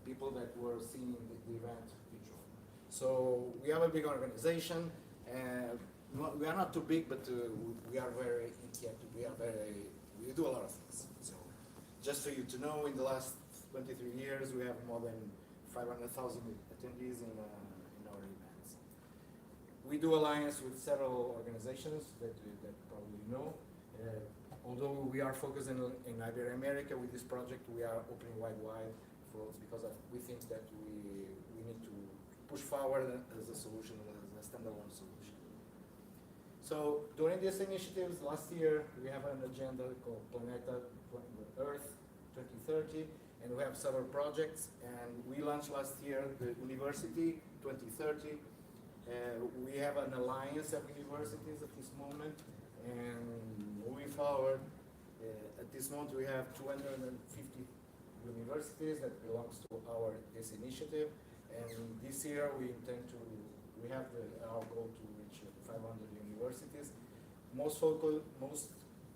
people that were seeing the event virtual. So we have a big organization, and we are not too big, but we are very inquieted. We do a lot of things. So just for you to know, in the last 23 years, we have more than 500,000 attendees in our events. We do alliance with several organizations that probably you know. Although we are focused in Ibero-America with this project, we are opening wide for us because we think that we need to push forward as a solution, as a standalone solution. So during these initiatives, last year we have an agenda called Planeta Earth 2030, and we have several projects. And we launched last year the University 2030. We have an alliance of universities at this moment, and moving forward, at this moment we have 250 universities that belongs to this initiative. And this year we have our goal to reach 500 universities, most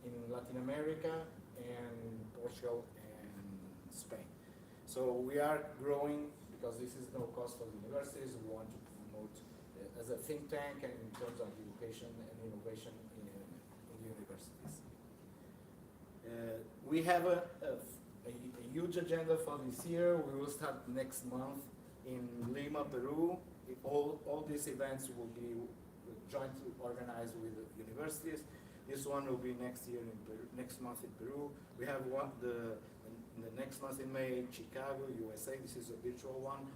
in Latin America and Portugal and Spain. So we are growing because this is no cost for the universities. We want to promote as a think tank and in terms of education and innovation in the universities. We have a huge agenda for this year. We will start next month in Lima, Peru. All these events will be jointly organized with the universities. This one will be next year next month in Peru. We have the next month in May, Chicago, USA. This is a virtual one.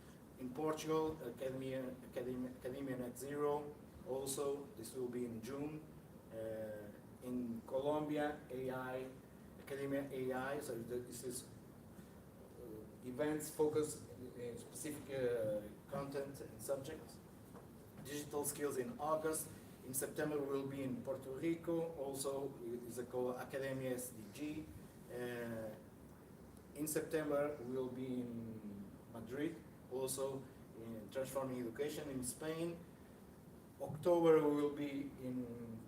In Portugal, Academia Net Zero. Also, this will be in June. In Colombia, Academia AI. So this is events focused in specific content and subjects. Digital skills in August. In September we'll be in Puerto Rico. Also is called Academia SDG. In September we'll be in Madrid. Also in Transforming Education in Spain. October we will be in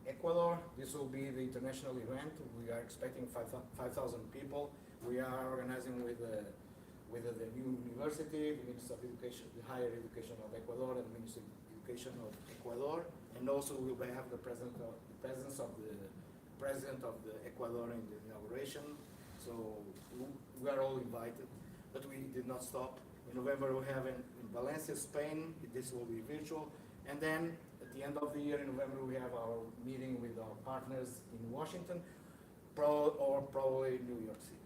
Ecuador. This will be the international event. We are expecting 5,000 people. We are organizing with the new university, the Ministry of Education, the Higher Education of Ecuador, and the Ministry of Education of Ecuador, and also we will have the presence of the President of the Ecuador in the inauguration. So we are all invited, but we did not stop. In November we have in Valencia, Spain. This will be virtual, and then at the end of the year in November we have our meeting with our partners in Washington, or probably New York City.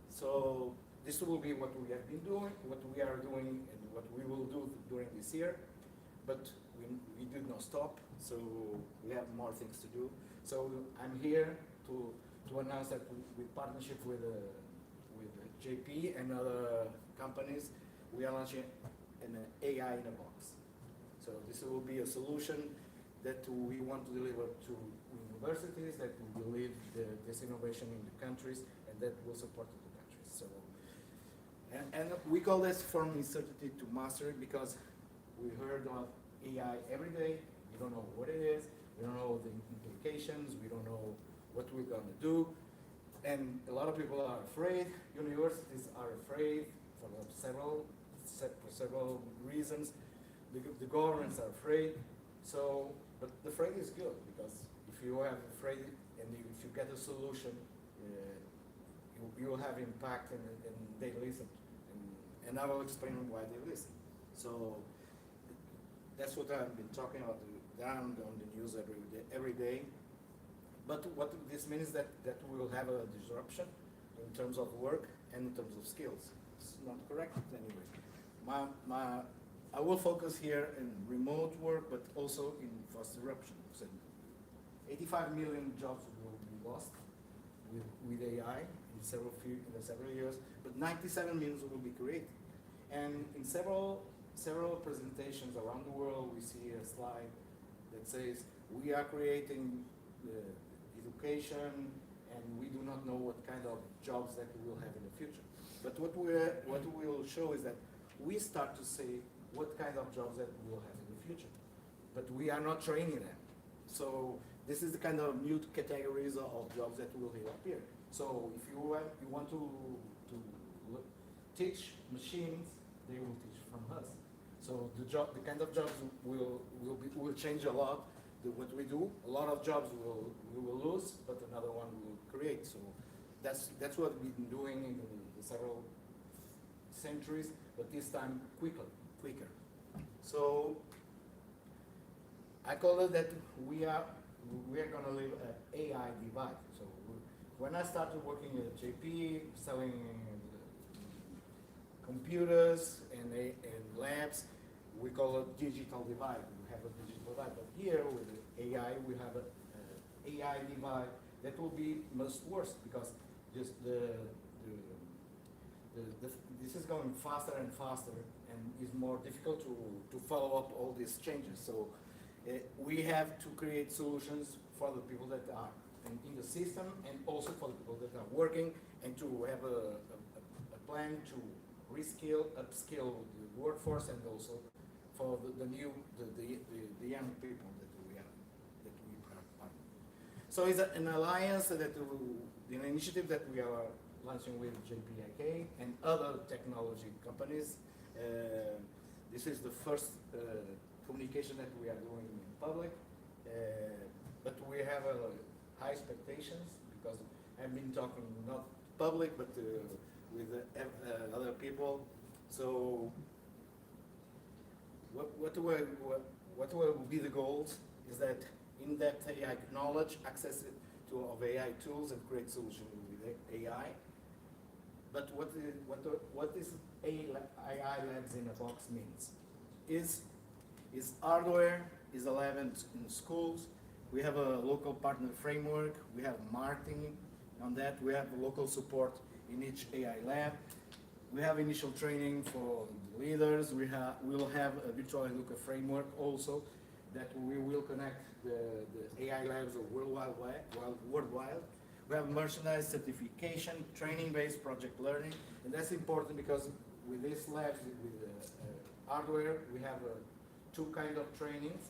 So this will be what we have been doing, what we are doing, and what we will do during this year. But we did not stop, so we have more things to do. So I'm here to announce that with partnership with JP and other companies, we are launching an AI in a box. So this will be a solution that we want to deliver to universities, that will lead this innovation in the countries, and that will support the countries. So, and we call this from uncertainty to mastery because we heard of AI every day. We don't know what it is. We don't know the implications. We don't know what we're going to do. And a lot of people are afraid. Universities are afraid for several reasons. The governments are afraid. So, but the afraid is good because if you are afraid and if you get a solution, you will have impact and they listen. And I will explain why they listen. So that's what I've been talking about down on the news every day. But what this means is that we will have a disruption in terms of work and in terms of skills. It's not correct anyway. I will focus here in remote work, but also in fast disruption. So 85 million jobs will be lost with AI in several years, but 97 million will be created. And in several presentations around the world, we see a slide that says we are creating education, and we do not know what kind of jobs that we will have in the future. But what we will show is that we start to see what kind of jobs that we will have in the future, but we are not training them. So this is the kind of new categories of jobs that will appear. So if you want to teach machines, they will teach from us. So the kind of jobs will change a lot. What we do, a lot of jobs we will lose, but another one we will create. So that's what we've been doing in the several centuries, but this time quicker. So I call it that we are going to live an AI divide. So when I started working at JP, selling computers and labs, we call it digital divide. We have a digital divide, but here with AI, we have an AI divide that will be much worse because just this is going faster and faster, and is more difficult to follow up all these changes. So we have to create solutions for the people that are in the system, and also for the people that are working, and to have a plan to reskill, upskill the workforce, and also for the young people that we are part of. So it's an alliance an initiative that we are launching with JP.IK and other technology companies. This is the first communication that we are doing in public, but we have high expectations because I've been talking not public but with other people. So what will be the goals is that in-depth AI knowledge, access of AI tools, and create solutions with AI. But what is AI labs in a box means is hardware, is a lab in schools. We have a local partner framework. We have marketing on that. We have local support in each AI lab. We have initial training for leaders. We will have a virtual educa framework also that we will connect the AI labs worldwide. We have merchandise certification, training-based project learning, and that's important because with these labs, with hardware, we have two kind of trainings,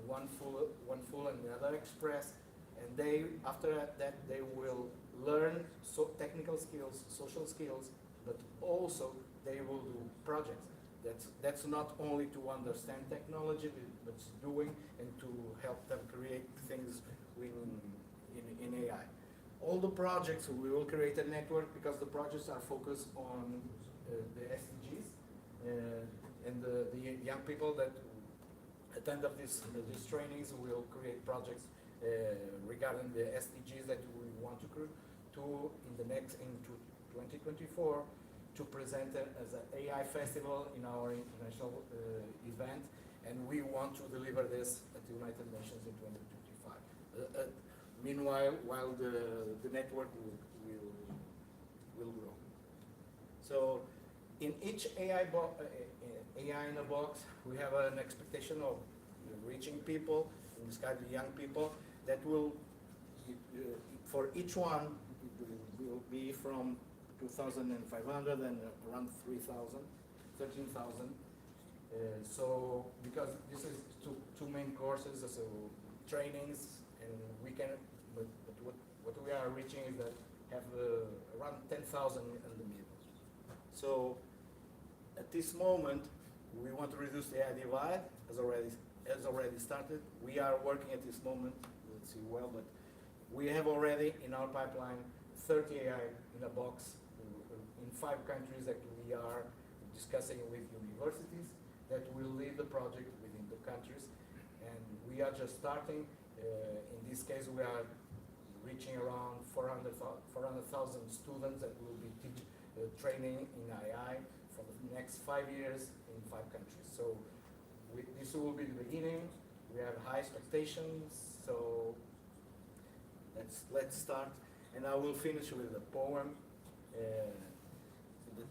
one full and the other express, and after that they will learn technical skills, social skills, but also they will do projects. That's not only to understand technology, but doing and to help them create things in AI. All the projects, we will create a network because the projects are focused on the SDGs and the young people that attend of these trainings will create projects regarding the SDGs that we want to in 2024 to present it as an AI festival in our international event, and we want to deliver this at the United Nations in 2025. Meanwhile, while the network will grow. So in each AI in a box, we have an expectation of reaching people, in this case the young people, that will, for each one, it will be from 2,500 and around 3,000, 13,000. So because this is two main courses, so trainings, and we can, but what we are reaching is that have around 10,000 in the middle. So at this moment, we want to reduce the AI divide, as already started. We are working at this moment, let's see well, but we have already in our pipeline 30 AI in a box in 5 countries that we are discussing with universities that will lead the project within the countries. And we are just starting. In this case, we are reaching around 400,000 students that will be training in AI for the next 5 years in 5 countries. So this will be the beginning. We have high expectations, so let's start. And I will finish with a poem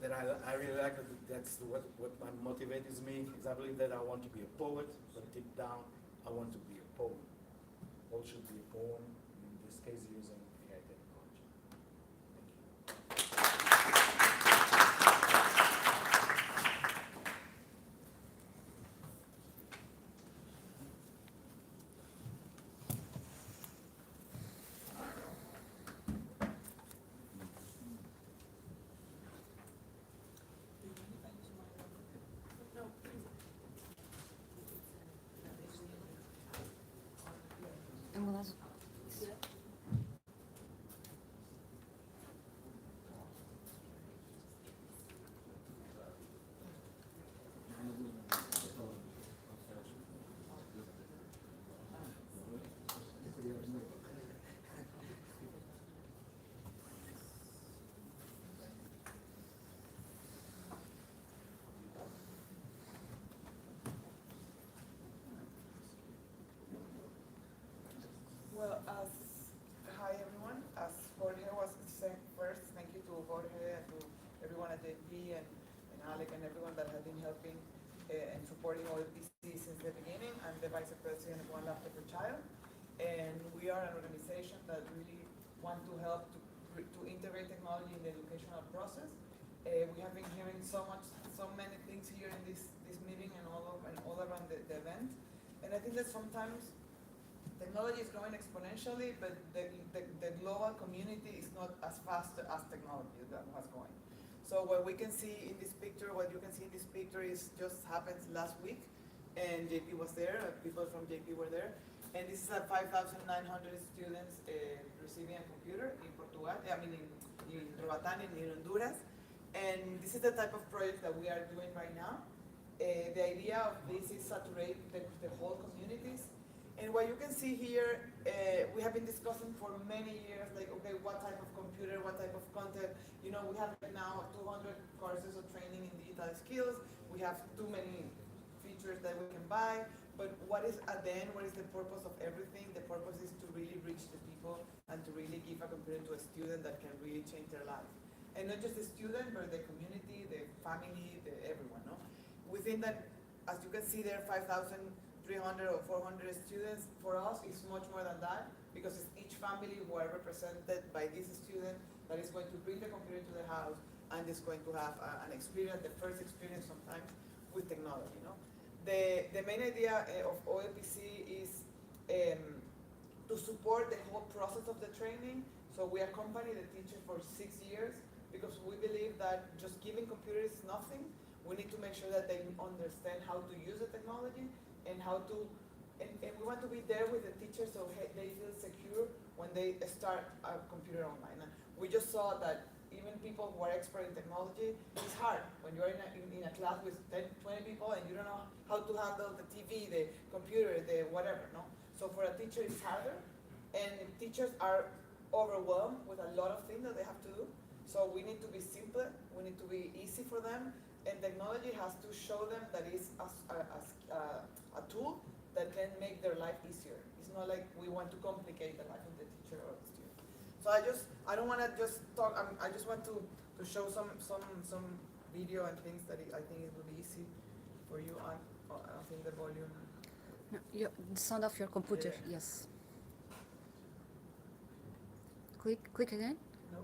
that I really like. That's what motivates me. Is I believe that I want to be a poet, but deep down I want to be a poem. All should be a poem. In this case, using AI technology. En verdade, Well, hi everyone. As Jorge was saying first, thank you to Jorge and to everyone at JP and Alec and everyone that has been helping and supporting OLPC since the beginning. I'm the Vice President of One Laptop per Child, and we are an organization that really want to help to integrate technology in the educational process. We have been hearing so many things here in this meeting and all around the event, and I think that sometimes technology is growing exponentially, but the global community is not as fast as technology that was going. So what we can see in this picture, is just happened last week, and JP was there, people from JP were there, and this is 5,900 students receiving a computer in Portugal, in Roatán, in Honduras, and this is the type of project that we are doing right now. The idea of this is saturate the whole communities. And what you can see here, we have been discussing for many years, like, okay, what type of computer, what type of content. You know, we have now 200 courses of training in digital skills. We have too many features that we can buy. But what is, at the end, what is the purpose of everything? The purpose is to really reach the people and to really give a computer to a student that can really change their life. And not just the student, but the community, the family, everyone, no? We think that, as you can see there, 5,300 or 400 students. For us, it's much more than that, because it's each family who are represented by this student that is going to bring the computer to the house and is going to have an experience, the first experience sometimes, with technology. No? The main idea of OLPC is to support the whole process of the training. So we accompany the teacher for 6 years, because we believe that just giving computers is nothing. We need to make sure that they understand how to use the technology and how to, and we want to be there with the teachers so they feel secure when they start a computer online. And we just saw that even people who are expert in technology, it's hard when you're in a class with 10, 20 people and you don't know how to handle the TV, the computer, the whatever, no? So for a teacher, it's harder, and teachers are overwhelmed with a lot of things that they have to do. So we need to be simple, we need to be easy for them, and technology has to show them that it's a tool that can make their life easier. It's not like we want to complicate the life of the teacher or the student. So I don't want to just talk. I just want to show some video and things that I think it will be easy for you. I think the volume. no, the sound of your computer, Yeah. yes. Click again. No.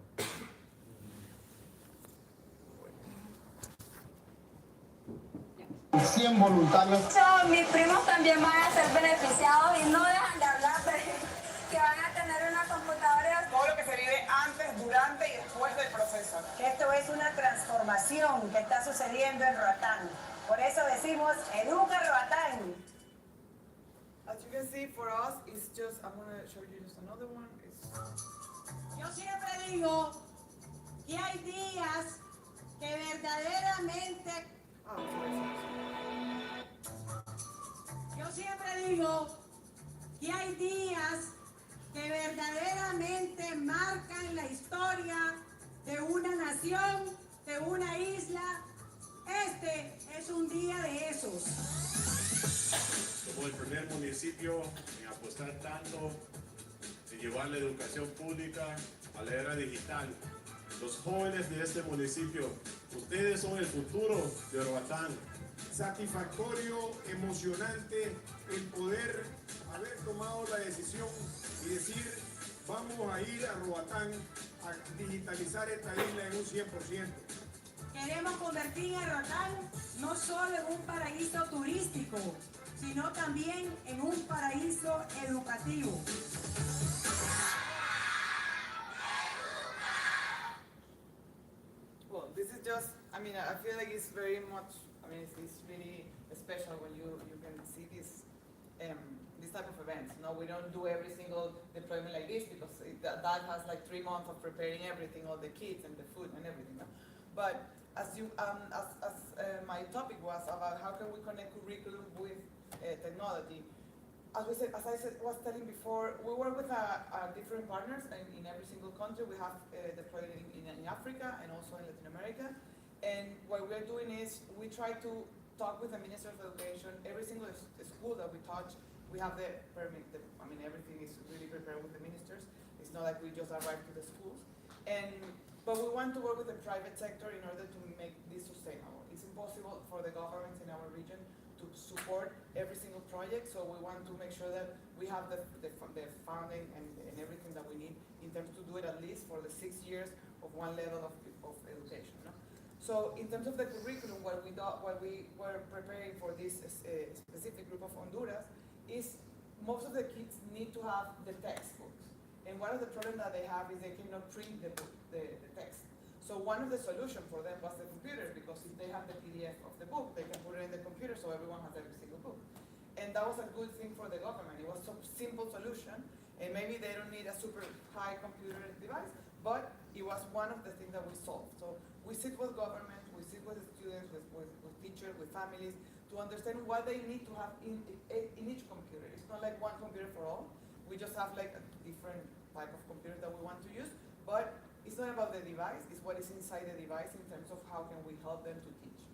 100 voluntarios. Mis primos también van a ser beneficiados y no dejan de hablar de que van a tener una computadora. Todo lo que se vive antes, durante y después del proceso. Esto es una transformación que está sucediendo en Roatán. Por eso decimos, educa Roatán. As you can see, for us, it's just, I'm going to show you just another one. Yo siempre digo que hay días que verdaderamente... Yo siempre digo que hay días que verdaderamente marcan la historia de una nación, de una isla. Este es un día de esos. Como el primer municipio en apostar tanto en llevar la educación pública a la era digital. Los jóvenes de este municipio, ustedes son el futuro de Roatán. Satisfactorio, emocionante el poder haber tomado la decisión y decir, vamos a ir a Roatán a digitalizar esta isla en un 100%. Queremos convertir a Roatán no solo en un paraíso turístico, sino también en un paraíso educativo. Well, this is just, I mean, I feel like it's very much, I mean, it's really special when you can see this type of events. No, we don't do every single deployment like this because that has like 3 months of preparing everything, all the kits and the food and everything. No? But as my topic was about how can we connect curriculum with technology. As I was telling before, we work with different partners in every single country. We have deployed in Africa and also in Latin America. And what we're doing is we try to talk with the Minister of Education. Every single school that we touch, we have the permit. I mean, everything is really prepared with the ministers. It's not like we just arrive to the schools. But we want to work with the private sector in order to make this sustainable. It's impossible for the governments in our region to support every single project, so we want to make sure that we have the funding and everything that we need in terms to do it at least for the 6 years of one level of education. No? So in terms of the curriculum, what we were preparing for this specific group of Honduras is most of the kids need to have the textbooks. And one of the problems that they have is they cannot print the text. So one of the solutions for them was the computer, because if they have the PDF of the book, they can put it in the computer so everyone has every single book. And that was a good thing for the government. It was a simple solution, and maybe they don't need a super high computer device, but it was one of the things that we solved. So we sit with government, we sit with the students, with teachers, with families, to understand what they need to have in each computer. It's not like one computer for all. We just have like a different type of computer that we want to use, but it's not about the device, it's what is inside the device in terms of how can we help them to teach.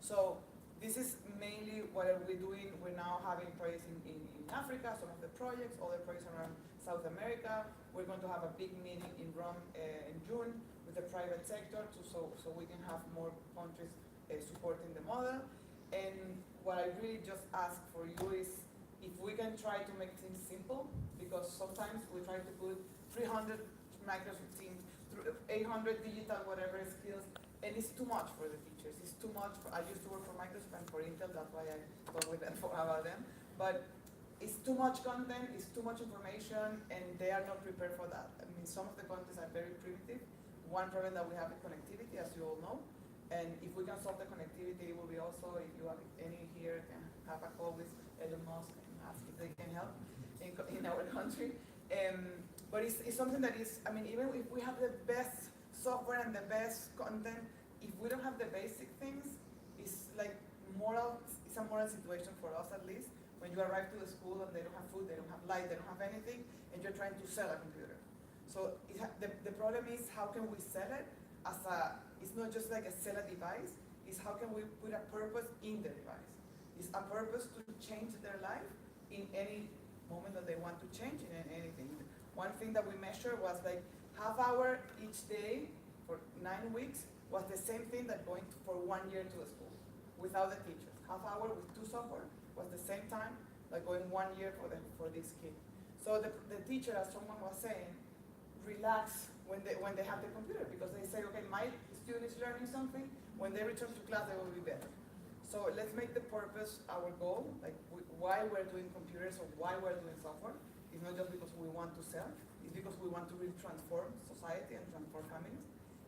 So this is mainly what we're doing. We're now having projects in Africa, some of the projects, other projects around South America. We're going to have a big meeting in Rome in June with the private sector so we can have more countries supporting the model. And what I really just ask for you is if we can try to make things simple, because sometimes we try to put 300 Microsoft Teams, 800 digital whatever skills, and it's too much for the teachers. It's too much. I used to work for Microsoft and for Intel, that's why I talk with them about them. But it's too much content, it's too much information, and they are not prepared for that. I mean, some of the contents are very primitive. One problem that we have is connectivity, as you all know. And if we can solve the connectivity, it will be also, if you have any here, can have a call with Elon Musk and ask if they can help in our country. But it's something that is, I mean, even if we have the best software and the best content, if we don't have the basic things, it's like it's a moral situation for us at least. When you arrive to the school and they don't have food, they don't have light, they don't have anything, and you're trying to sell a computer. So the problem is how can we sell it it's not just like a sell a device, it's how can we put a purpose in the device. It's a purpose to change their life in any moment that they want to change in anything. One thing that we measured was like half hour each day for 9 weeks was the same thing that going for 1 year to a school without the teachers. Half hour with 2 software was the same time like going 1 year for this kid. So the teacher, as someone was saying, relax when they have the computer, because they say, okay, my student is learning something, when they return to class they will be better. So let's make the purpose our goal, like why we're doing computers or why we're doing software. It's not just because we want to sell, it's because we want to really transform society and transform families.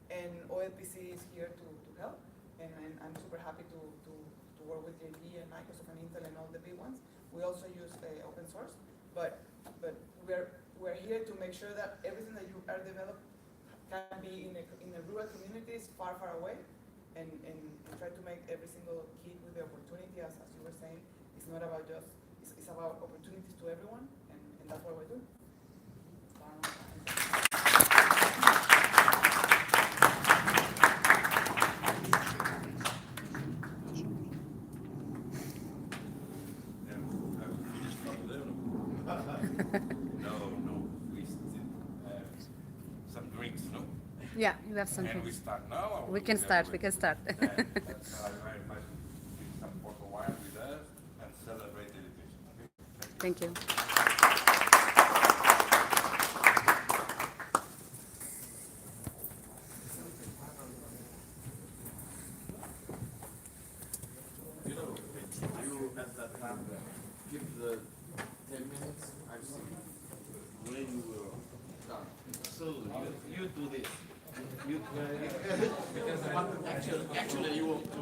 And OLPC is here to help, and I'm super happy to work with JP and Microsoft and Intel and all the big ones. We also use open source, but we're here to make sure that everything that you are developed can be in a rural communities far away, and try to make every single kid with the opportunity, as you were saying. It's not about just, it's about opportunities to everyone, and that's what we're doing. No, we still, some Yeah, you have something. And we start now? Or We can start, we can start. Then that's I invite you to come for a while with us and celebrate education. Okay? Thank you. You know, you at that time give the 10 minutes, I see when you were done. So you do this. You because actually you want to